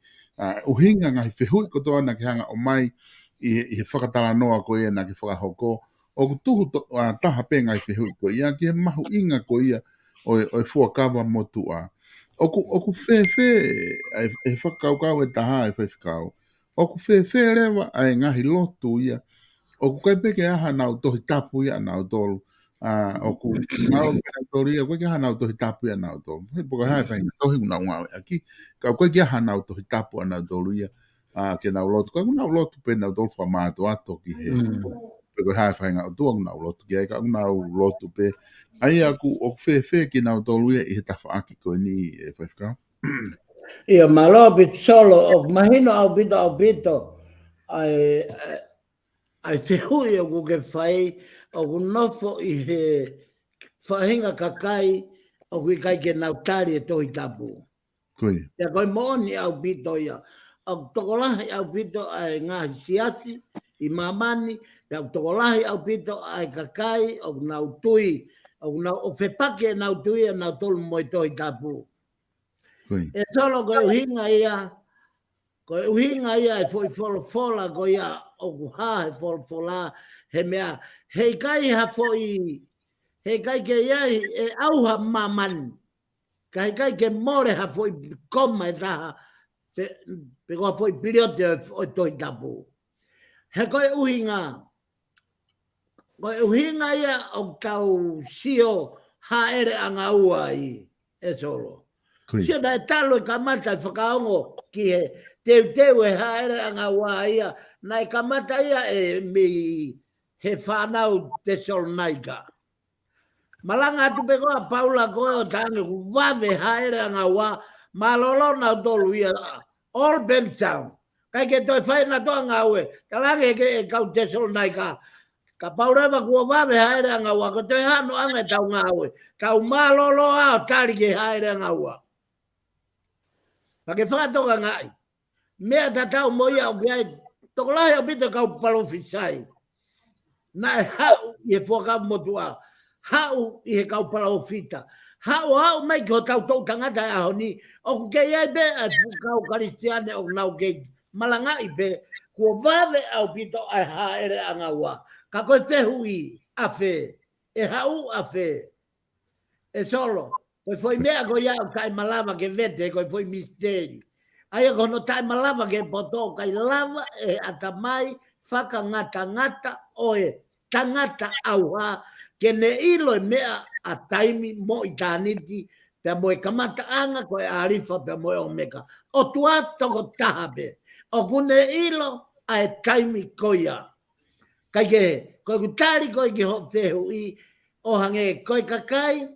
uhinga ngahi whehu ko toa na ki hanga o mai. I he whakatala noa ko ia na ki whakahoko. O tuhu taha pe ngai whehui ko ia ki he mahu inga ko ia o e whuakawa motua. Oku whewhe e whakaukau e taha e whewhikau. Oku whewhe rewa ai ngahi lotu ia O ku kai peke aha nau tohi tapu ia nau tolu. O ku ngau pena tori ia koe ke aha nau tohi tapu ia nau tolu. He poka hae whainga tohi una ngau aki. Ka koe ke aha nau tohi tapu ia nau tolu ia. Ke nau lotu. Koe nau lotu pe nau tolu whamato ato ki he. Pe koe hae whainga o tua nau lotu ki ai. Ka nau lotu pe. Ai aku o whe ki nau tolu ia i he tawha aki koe ni e whaifkau. Ia malo bit solo o mahino au bito ai te hui o ke whai o ku nofo i he whahinga kakai o ku kai ke nau tari e tohi tapu. Koe. Ia koe mooni au bito ia. Au tokolahi au bito ai ngahi siasi i mamani. Ia au tokolahi au bito ai kakai o nau tui. O whepake nau tui e nau tolu moi tohi tapu. Koe. E tolo koe uhinga ia. Koe uhinga ia e foi fola koe ia o kuha he fola he mea. Hei kai ha foi, hei kai ke iai e auha mamani. Kai kai ke more ha foi koma e taha. Pe koa foi piriote o toi tapu. He koe uhinga. Koe uhinga ia o tau sio ha ere anga ua i e solo. Sio da e talo i kamata i whakaongo ki he teu e haere anga wā ia. Nai kamata ia e mi he whanau te solnaika. Malanga atu pe koa Paula koe o tangi ku wave haere anga wā. Malolo na tolu ia all Bentown. Kai ke toi whaina toa ngā ue. Talange ke kau te solnaika. Ka paureva kua wave haere anga wā. Ko toi hano anga tau ngā ue. Tau malolo ao tari ke haere anga wā. Pake whakatoka ngai. Mea tatau moia o kia tokolahi o pito kau palofisai. Na e hau i he whakau motua. Hau i he kau palofita. Hau mai ko tau tau tangata e aho ni. O ku kei ai be e kau karistiane o nau kei malangai be. Kua vave au pito ai haere anga wā. Ka koe whehu i afe. E hau afe. E solo. Koe foi mea ko iau kai malava ke vete, koe foi misteri. Aia kono tai malava ke poto, kai lava e atamai whaka ngata oe tangata auha ke ne ilo e mea a taimi mo i tāniti pia moe kamata anga koe arifa pia moe o meka. O tua toko tahape. O kune ilo a e taimi koia. Kai ke koe kutari koe ki ho whehu i o hange koe kakai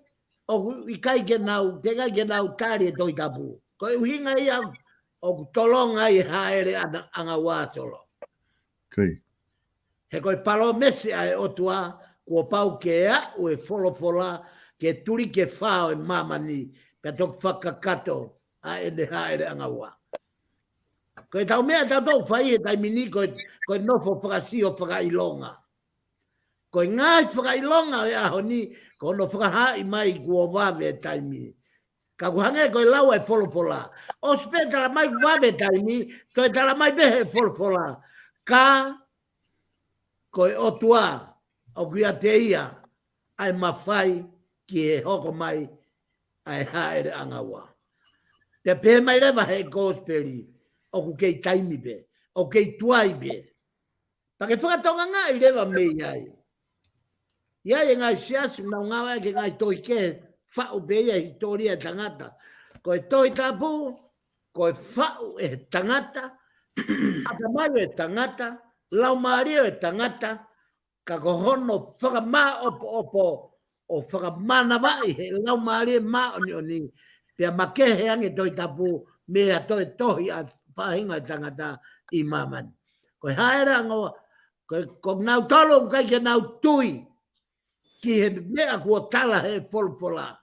o i kai ke nau, te kai ke nau tari e toi tapu. Koe uhinga ia o tolonga i haere anga wātolo. Koe. He koe palo mese ai o tua, kua pau ke ea o e folofola ke turi ke whao e mamani pe tok whakakato a e ne haere anga wā. Koe tau mea tau tau whai e tai mini koe nofo whakasio whakailonga. Koe ngai whakailonga e aho ni, ko no whakahai mai kua wawe e taimi. Ka kuhange koe lau e folofola. O spe tala mai wawe taimi, koe tala mai behe folofola. Ka koe otua, o kuia te ia, ai mawhai ki e hoko mai, ai haere angawa. Te pe mai rewa he gospeli, o ku kei taimi be, o kei tuai be. Pake whakatonga ngā i rewa mei ai. Ia e ngai siasi na ngawa ke ngai toi ke whau beia historia tangata. Ko e toi tapu, ko e whau e tangata, atamaio e tangata, laumario e tangata, ka ko hono whakamā opo o whakamana vai he laumario mā oni. Pea makehe ange toi tapu, mea toi tohi a whahinga e tangata i mamani. Ko e haera ngoa, ko nau tolo kai ke nau tui, ki he mea kua tala he folpola.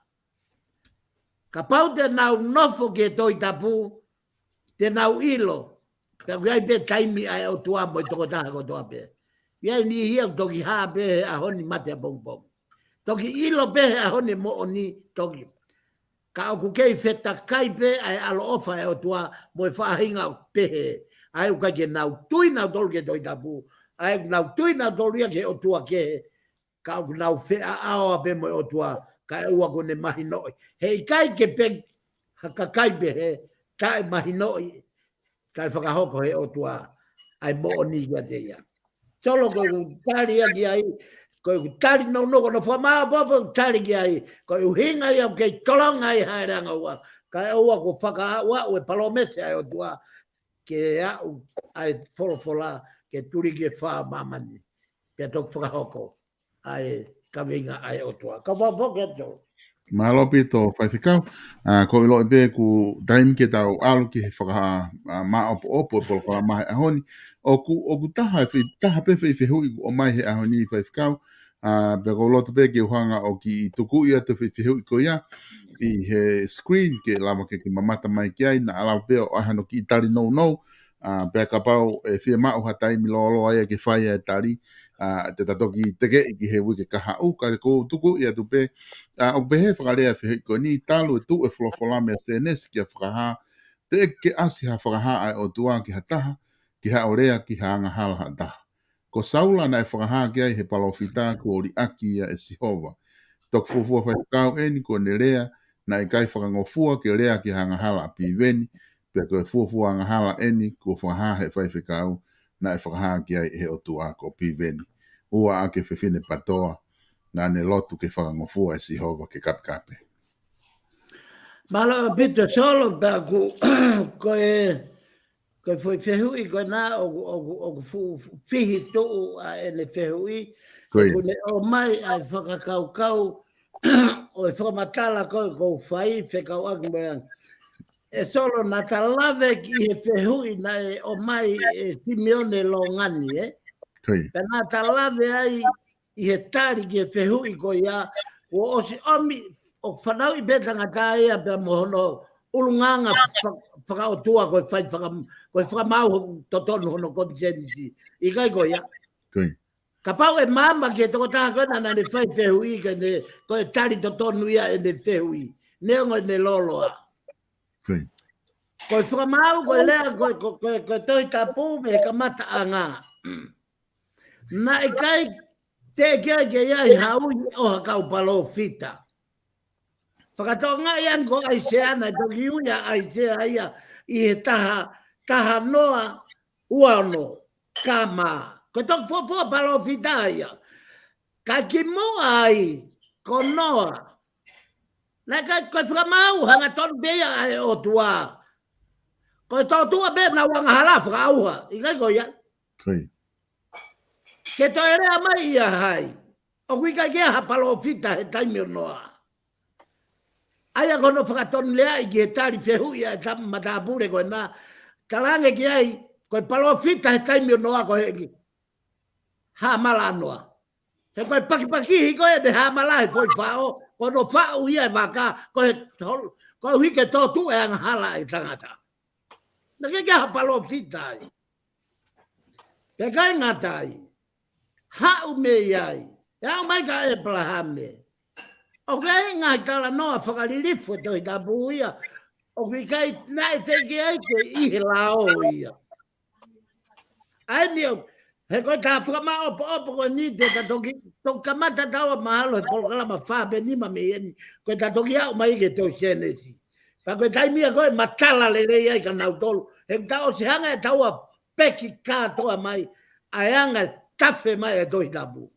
Ka pau te nau nofo ke toi tapu, te nau ilo, ka kuai pe taimi ai o tua mo i toko taha ko toa pe. Iai ni hia toki haa pe a honi mate a pongpong. Toki ilo pe a honi mo o ni toki. Ka oku kei feta kai pe ai alo ofa e o tua mo i whahinga pe he. Ai ukai ke nau tui nau tolu ke toi tapu, ai nau tui nau tolu ia ke o tua ke he. Ka au nau whea aoa pe mo o tua, ka e ua kone mahi noi. Hei kai ke pe, haka kai pe he, kai mahi noi, kai whakahoko he o tua, ai mo o ni ia te ia. Solo ko tari aki ai, ko tari no no fama bobo tari ki ai, ko hinga ia ke tolonga ai hairanga ua. Ka ua ko whaka ua ue palomese ai o tua ke au ai folofola ke turi ke wha mamani. Pia tok whakahoko ai kavinga ai o tua. Ka whafoke tō. Mahalopi to whaiwhikau, ko ilo e ku daim ke tau alu ki he whakaha ma opo polokalama he ahoni, o ku taha pe whaiwhihui o mai he ahoni whaiwhikau, pe ko loto pe ke uhanga o ki tuku ia te whaiwhihui ko ia, i he screen ke lama ke mamata mai ki ai, na alau pe o ahano ki itali nou, pe ka pau e whia mao hatai mi lolo ai ke whai e tari, te tatoki teke i ki he wike kaha u, ka ko tuku ia tu pe, o behe whakarea whihi ko ni talu e tu e wholawholame a CNS ki a whakaha, te ke asi ha whakaha ai o tua ki ha taha, ki ha orea ki ha anga hala ha taha. Ko saula na e whakaha ki ai he palofita ko ori aki ia e sihova. Tok fufua whaikau e ni ko ne rea, na e kai whakangofua ki rea ki ha anga hala a piveni, pe ko e fufua anga hala e ni ko whakaha he whaikau, na e whakaha ki ai he o tua ko piveni. Ua ake whiwhine patoa, na ne lotu ke whakangofua e sihova ke kapkape. Malo pito solo pa ku ko foi fehui ko na o fu fihi to a ele fehui ko ne o mai ai whakakau o e whamatala ko whai whekau akimbeang. E solo na talave ki he fehui na e o mai e Simeone Longani, Pe na talave ai i he tari ki he fehui ko ia o si omi o whanau i betanga ka ia pe mohono ulunganga whakaotua koe whakamau totonu hono konsensi. I kai ko ia. Ka pau e mama ki e toko taha koe na ne whai fehui ka ne koe tari totonu ia e ne fehui. Neongo ne loloa. Koe whakamau koe lea koe toi tapu me ka mata anga. Na e kai te kia ke iai hau o hakau palo fita. Whakatonga ian ko ai se ana toki uia ai se aia i he taha noa uano kama. Ko tok fofo palo fita ia. Ka ki moa ai ko noa. Na kai koe whakamau hanga ton bea ai o tua. Koe tō tua bea na wanga hala whakauha. I kai ko ia. Ke to ere mai ia hai. O kui kai kia ha palo fita he taimi o noa. Aia kono whakaton lea i ki he tari whehu ia e tam matapure koe nā. Kalange ki ai, koe palo fita he taimi o noa koe heki. Ha mala anoa. He koe pakipaki koe de ha mala he koe whao. Kono whao ia e waka, koe hike tō tu e anga hala e tangata. Na kia ha palo fita ai. Pe kai ngata ai. Hau me iai. Hau mai ka e plahame. O kai ngai tala noa whakaririfu e toi tapu ia. O kai nai teki ai te ihi lao ia. Ai nio, he koe tā whakama opo koe ni te ta toki, tō kamata taua mahalo he polokalama whape nima me ieni, koe ta toki au mai ke tō senesi. Pa koe taimia koe matala le rei ai ka nau tolu. He ta o si hanga e taua peki kātoa mai, ai anga tafe mai e toi tapu.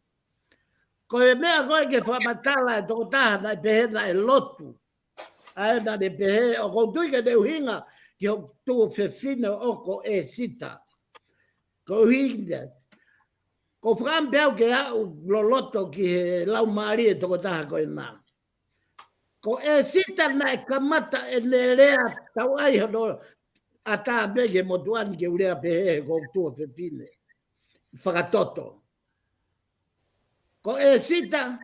Koe mea koe ke whamatala e toko taha na pehe na e lotu. Ai na ne pehe, o kou tui ke te uhinga ki o tuo whewhine oko e sita. Ko uhinga. Ko whakampeau ke au loloto ki he lau maari e toko taha koe nā. Ko e sita na e kamata e ne rea tau ai hono a tā bege motuani ke urea pehe ko tuo whewhine. Whakatoto. Ko e sita,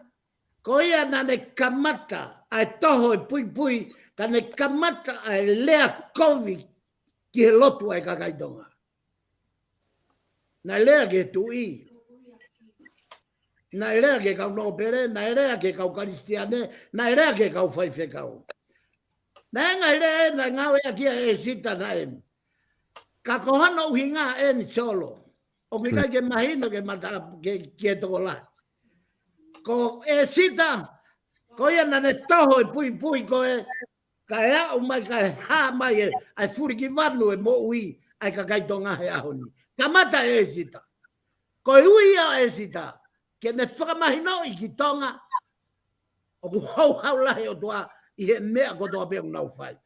ko ia na ne kamata ai toho e pui, ka ne kamata ai lea kovi ki he lotu ai kakaitonga. Na lea ke tui. Na lea ke kau nopere, na lea ke kau karistiane, na lea ke kau whaifekau. Na enga lea na ngawe a kia e sita na emi. Ka kohano uhinga e ni solo. O kika ke mahino ke mata ke e toko lai. Ko e sita, ko ia na ne toho e pui ko e, ka e au mai, ka e ha mai e, ai furi ki vanu e mo ui, ai ka kaitonga he ahoni. Ka mata e sita. Ko uia e sita. Ke ne whakamahino I ki tonga. O ku hau lahi o tua I he mea ko toa pe nau whai.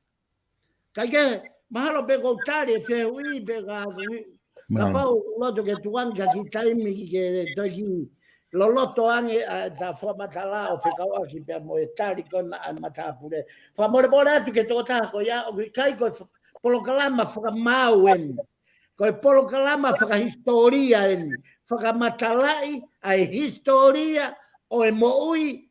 Kai ke mahalo pe kou tari e whehui pe ka ka pau loto ke tuanga ki taimi ki ke toiki loloto ange ta whamatala o whekaua ki pe mo e tari kona a matapure. Whamore atu ke tō tāko ia o kai ko polokalama whakamau eni. Ko e polokalama whakahistoria eni. Whakamatalai ai historia o e moui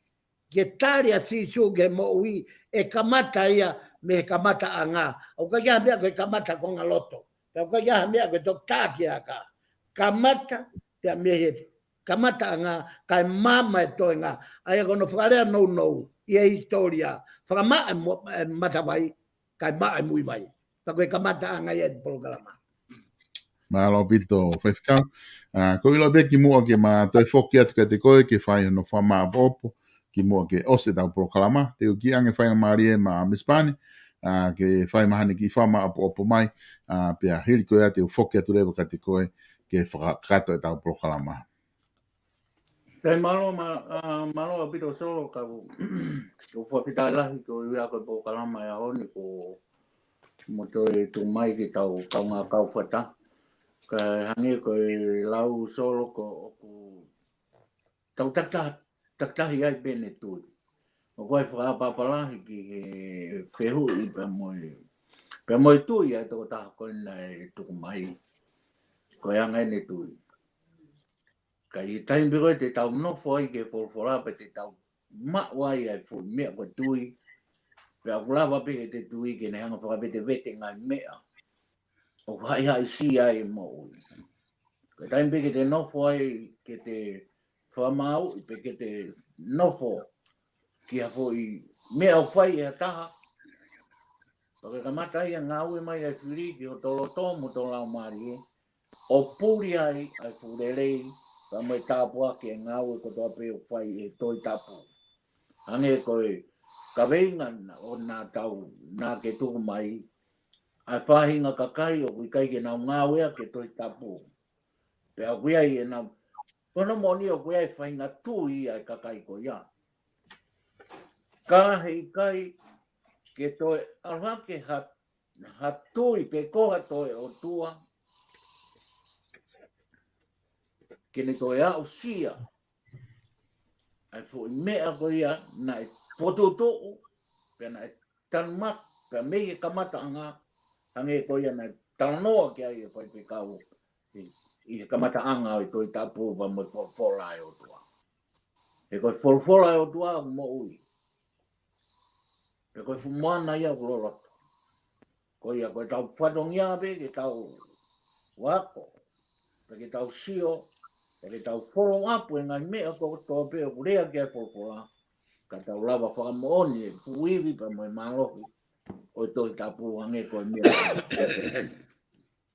ke tari a sisu ke moui e kamata ia me kamata anga. O ka ia mea ko e kamata konga loto. O ka ia mea ko e toktaki aka. Kamata te me kamata anga kai mama e toenga. Ai kono whakarea nou I e historia. Whakama e matawai kai maa e mui vai. Pa ko e kamata anga ia e polokalama. Malo pito whaifkau. Ko ilo beki mua ke ma toi whoki atu ka te koe ke whai no whama apopo ki mua ke ose tau polokalama. Te uki ange whai marie ma mispani ke whai mahane ki whama apopo mai pia hiri koe ate u whoki atu rewa ka te koe ke whakato e tau polokalama. Sei malo malo pito solo ka o whakitalahi ko ia ko polokalama ia honi ko mo toi tu mai ki tau kaunga kau whata. Ka hangi ko lau solo ko tau taktahi ai pene tui. O koe whakapapalahi ki whehu I pe moi tui ai toko taha koe nei tuku mai. Koe angai ne tui. Ka I taimpi koe te tau nofo ai ke wholwhora pe te tau mawai ai fu mea koe tui. Pe a kulawa pe te tui ke ne hanga whakapete vete ngai mea. O hai hai si ai mo. Ka taimpi ke te nofo ai ke te whamau pe ke te nofo ki a foi mea o whai e taha. Pake kamata ia ngāue mai ai whiri ki o tolo tōmu tō lau maari e. O pūri ai whurelei ka mai tāpua ki e ngāue ko tō pe o whai e toi tāpu. Hange koe ka veinga o nā tau nā ke tuku mai. Ai whahinga kakai o kui kai ke nau ngāue ke toi tāpu. Pe a kui ai e nau. Kono moni o kui ai whahinga tui ai kakai ko ia. Ka hei kai ke toi alha ke hatui pe koha toi o tua. Ke ne toi au sia. Ai fo mea ko ia na e pototo pe na e tanmak pe mei kamata anga hange ko ia na tanoa ke ai ko pe kau. I kamata anga o toi tapu va mo fola o tua. E ko fola o tua mo ui. Pe koe fumana ia kulorot. Ko ia koe tau whadong ia pe ke tau wako. Pe ke tau sio. Pe ke tau follow up e ngai mea ko tō pe o kurea kia wholwhola. Ka tau lava whakamooni e fuiwi pa moe malohi. O toi tapu hange koe mea.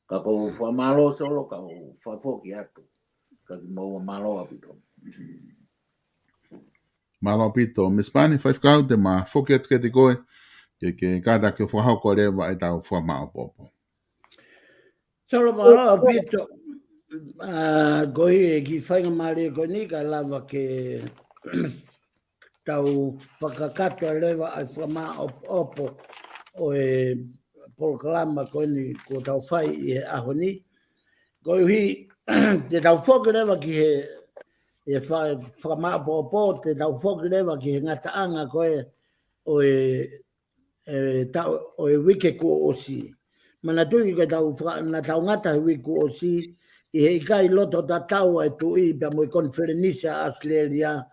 Ka kou whamalo solo ka whafoki atu. Ka ki maua maloa pito. Malo pito, mispani whaifkau te ma whoki atu ke te koe. Ke kāta ke whahau ko rewa e tau whamao popo. Solo malo pito. Koe e ki whainga maari ko ni ka lava ke tau whakakato rewa ai whamao opo o e polokalama ko ni ko tau whai I he aho ni. Koe hui te tau whoki rewa ki he e whakamao popo te tau whoki rewa ki he ngata anga koe o e wike ko osi. Mana tui ke tau ngata he wike ko osi I he ikai loto ta tau e tui pa mo konferenisia Australia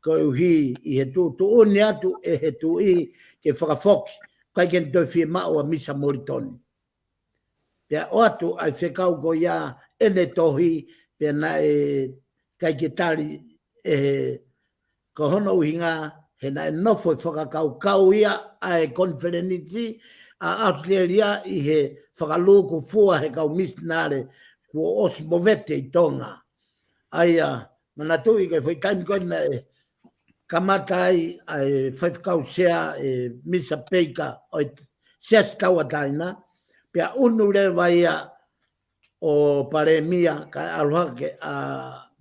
ko hui I he tu uni atu e he tui ke whakafoki kai ken toi fie mao a misa moritoni. Pea o atu ai whekau ko ia ene tohi pea na e kai ke tari e ko hono uhinga he na e nofo whakakau ia a e konferenisi a Australia I he whakaluku fua he kau misnare kua osi movete I tonga. Aia, mana tui kai whai taimi koe na e kamata ai e whaifkau sea e misa peika o sea stawa taina. Pea unu rewa ia o pare mia ka aloha ke a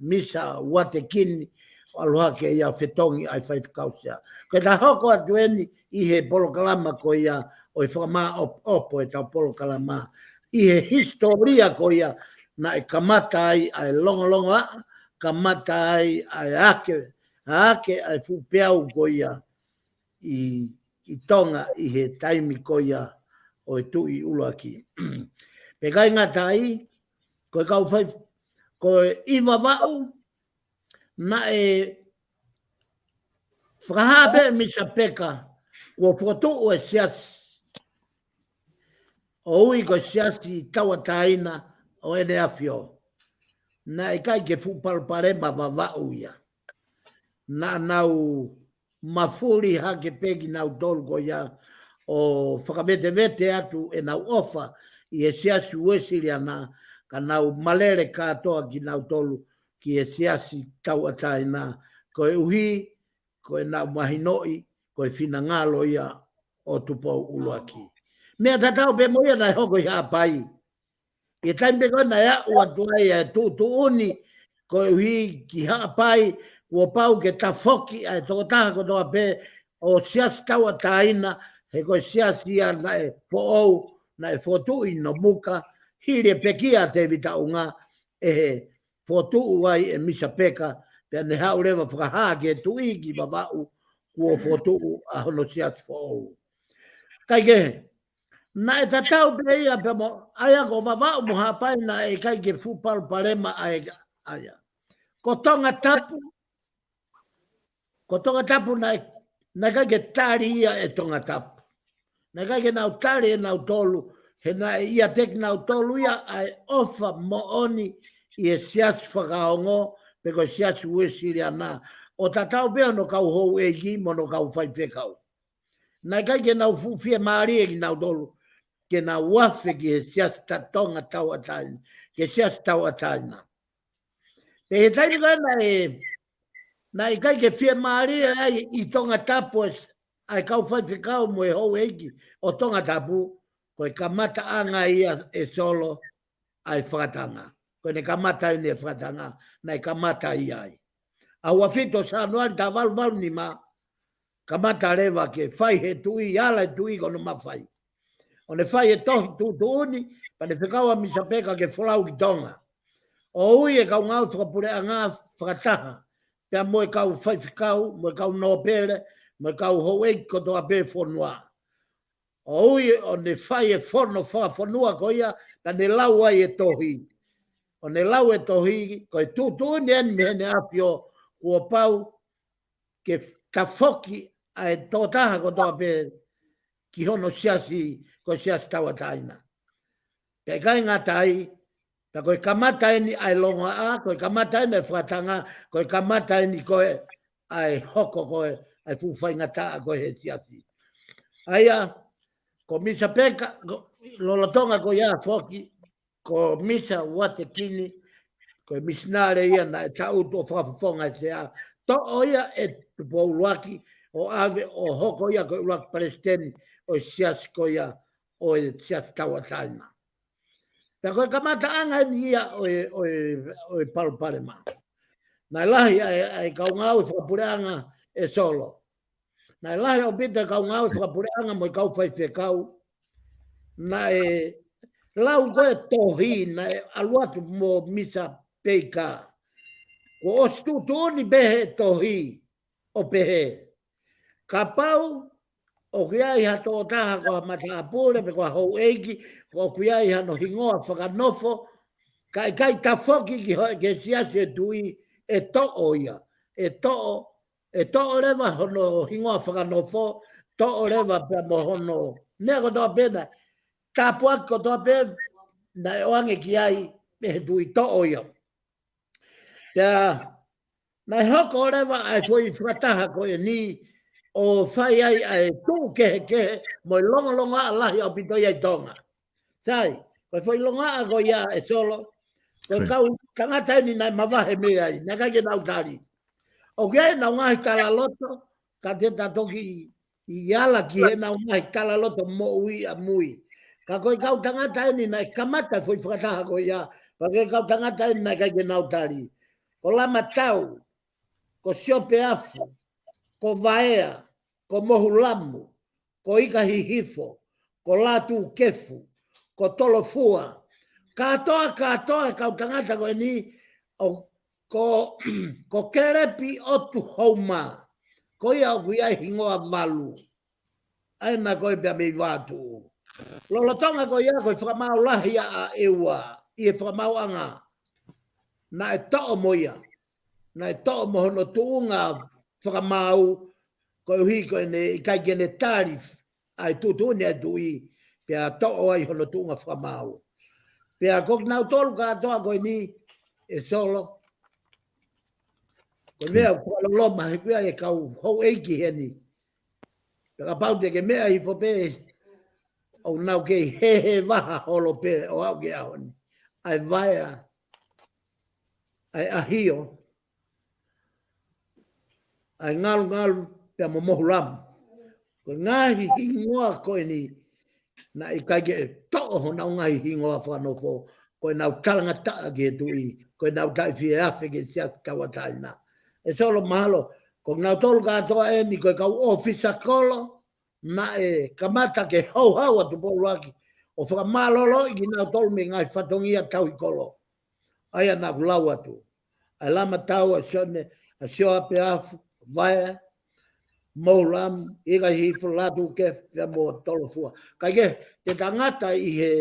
misa wate kini aloha ke ia fetongi ai fai kausia ke ta hoko atueni I he polokalama ko ia o I whakama opo e tau polokalama I he historia ko ia na e kamata ai longo a kamata ai ake ai fupeau ko ia I tonga I he taimi ko ia o e tui ulaki pe kai ngata ai ko kau fai ko iwa vau na e whakahape misa peka ko foto o e siasi o ui ko siasi tawa taina o ene afio na e kai ke fupalparema vavau ia na nau mafuri hake pegi nau tolu ko ia o whakamete vete atu e nau ofa I e siasi uesiri ana ka nau malere katoa ki nau tolu ki e siasi tau ataina ko e uhi ko e nau mahinoi ko e fina ngalo ia o tupou uluaki. Mea tatau pe moia na hoko ia pai. E taimpe kona ia ua tuai e tu uni ko e uhi ki haa pai ua pau ke ta foki ai tokotaha ko toa pe o siasi tau ataina he ko siasi ia na e po ou na e fotui no muka hire pekia te vita unga e he fotu ai e misa peka pe ne hau lewa whakaha ke tui ki babau kua fotu a hono siat fo kai ke na e tatau pe ia pe mo aia ko babau mo hapai na e kai ke fupal parema aia ko tonga tapu na kai ke tari ia e tonga tapu na kai ke nau tari e nau tolu he na ia tek nau tolu ia ai ofa mo oni I e sias whakaongo pe ko sias uesiri ana o tatau peo no kau hou egi mo no kau whai whekau. Na kai ke nau fufia maari e ki nau tolu ke nau wafe ki he sias tatonga tau ataina ke sias tau ataina. Pe he taini kai na e kai ke fia maari ai I tonga tapu ai kau whai whekau mo e hou egi o tonga tapu ko e kamata anga ia e solo ai whakatanga. Ko ne kamata I ne whakatanga na e kamata I ai. A wafito sa noan ta val ni ma kamata rewa ke whai he tui ala e tui kono mawhai. O ne whai e tohi tu uni pa ne whekaua misa peka ke wholau ki tonga. O ui e kau ngau whakapure a ngā whakataha. Pea mo e kau whai whikau, mo e kau nōpere, mo e kau hou eiki kotoa pē whonua. O ui o ne whai e whono whonua ko ia, ka ne lau ai e tohi. O ne lau e tohi, ko e tūtū ni eni me ne apio, kua pau ke ta whoki a e tōtaha kotoa pē ki hono siasi, ko siasi taua taina. Pe kai ngā tai, ta koe kamata eni ai longa a, koe kamata eni ai whakatanga, koe kamata eni koe ai hoko koe, ai fuwhai ngata a koe he siasi. Aia, ko misa peka, lolotonga ko ia whoki, ko misa wate kini, ko misinare ia na e tauto whakafonga se a, to o ia e tupo uluaki, o ave o hoko ia ko uluaki palestini, o siasi ko ia, o e siasi taua taina. Pea koe kamata anga ni ia o e palpare ma. Nai lahi ai kaungau whakapureanga e solo. Nai lahi o pita kaungau whakapureanga mo i kau whai whekau. Nai lau koe tohi, nai aluatu mo misa peika. Ko ostu tuoni behe tohi o pehe. Ka pau o kia iha tō taha ko mata apure, pe ko hou eiki, ko kia iha no hingoa whakanofo, kai ta whoki ki hoi ke siasi e tui e to'o ia. E to'o rewa hono hingoa whakanofo, to'o rewa pia mo hono, mea ko toa pena, tāpuak ko toa pena, na e oange ki ai, me he tui to'o ia. Pea, na e hoko rewa ai fwoi whakataha ko e ni, o whai ai ai tū kehe, mo i longa a lahi au pito iai tonga. Tai, koe whai longa a ko ia e solo, koe kau tangata ni nai mawahe me ai, nai kai ke nau tari. O kia e nau ngahi tala loto, ka te tatoki i ala ki he nau ngahi tala loto mo ui a mui. Ka koe kau tangata ini nai kamata foi whakataha koe ia. Pake kau tangata ini nai kai ke nautari. Ko lama tau, ko siope afu, ko vaea, ko mohu lamu, ko ika hihifo, ko latu kefu, ko tolo fua. Katoa kau tangata koe ni, ko kerepi otu hauma. Ko ia o kuia hingoa valu. Aina koe pia mei vātu. Lolo tonga ko ia koe whakamau lahi a ewa. I e whakamau anga. Na e to'o moia. Na e to'o mohono tuunga whakamau. Koe hui koe ne i kai kene tarif. Ai tutuni e tui. Pia to'o ai hono tuunga whakamau. Pia kok nau tolu katoa koe ni e solo. Koe mea kua loma he pia e kau hou eiki heni. Pia pau te ke mea i pope. O nau ke he waha holo pe o au ke ahoni. Ai vaia. Ai ahio. Ai ngalu pia mo mohu lamu. Ko ngahi hingoa koe ni. Na i kai ke to'o ho nau ngahi hingoa whanofo. Koe nau talanga taa ke tui. Koe nau tai fie afe ke siak tawataina. E solo mahalo. Ko nau tolu katoa e ni koe kau ofisa kolo. Na e kamata ke hau atu polo aki. O whakamalolo i ki nau tolu me ngai whatongia tau i kolo. Aia nā kulau atu. Ai lama tau a sione, a sio ape afu, vaea, maulam, ika hifu latu ke, pia mo tolo fua. Kai ke, te tangata i he,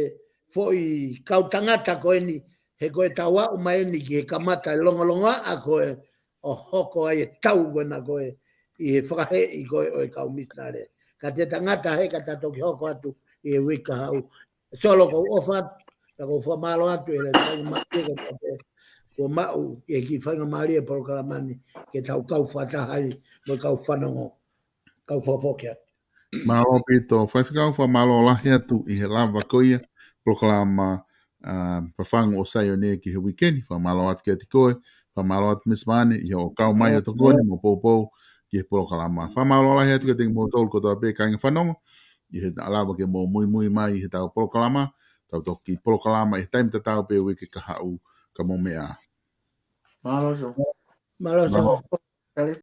fo i kau tangata koe ni, he koe tau au maeni ki he kamata i longa a koe, o hoko ai e tau koe na koe, i he whakahe i koe o e kau misnare. Ka te tangata he ka tatoki hoko atu, i he wika hau. Solo ko ofat, ka ko whamalo atu, e le tau matika ko mau, e ki whainga maria polokalamani, ke tau kau whatahai, mo kau whanongo, kau whapokia. Malo pito, whaiwhikau wha malo lahi atu i he lava koia, polokalama pafangu o SAIONE ki he wikeni, wha malo atu ki ati koe, wha malo atu mismane, i o kau mai o tokoni, mo poupou, ki he polokalama. Wha malo lahi atu ki ati mo tolu kotoa pe kainga whanongo, i he lava ke mo mui mai i he tau polokalama, tau toki polokalama i taim ta tau pe wiki ka hau ka mo mea. Mahalo so. Malo so.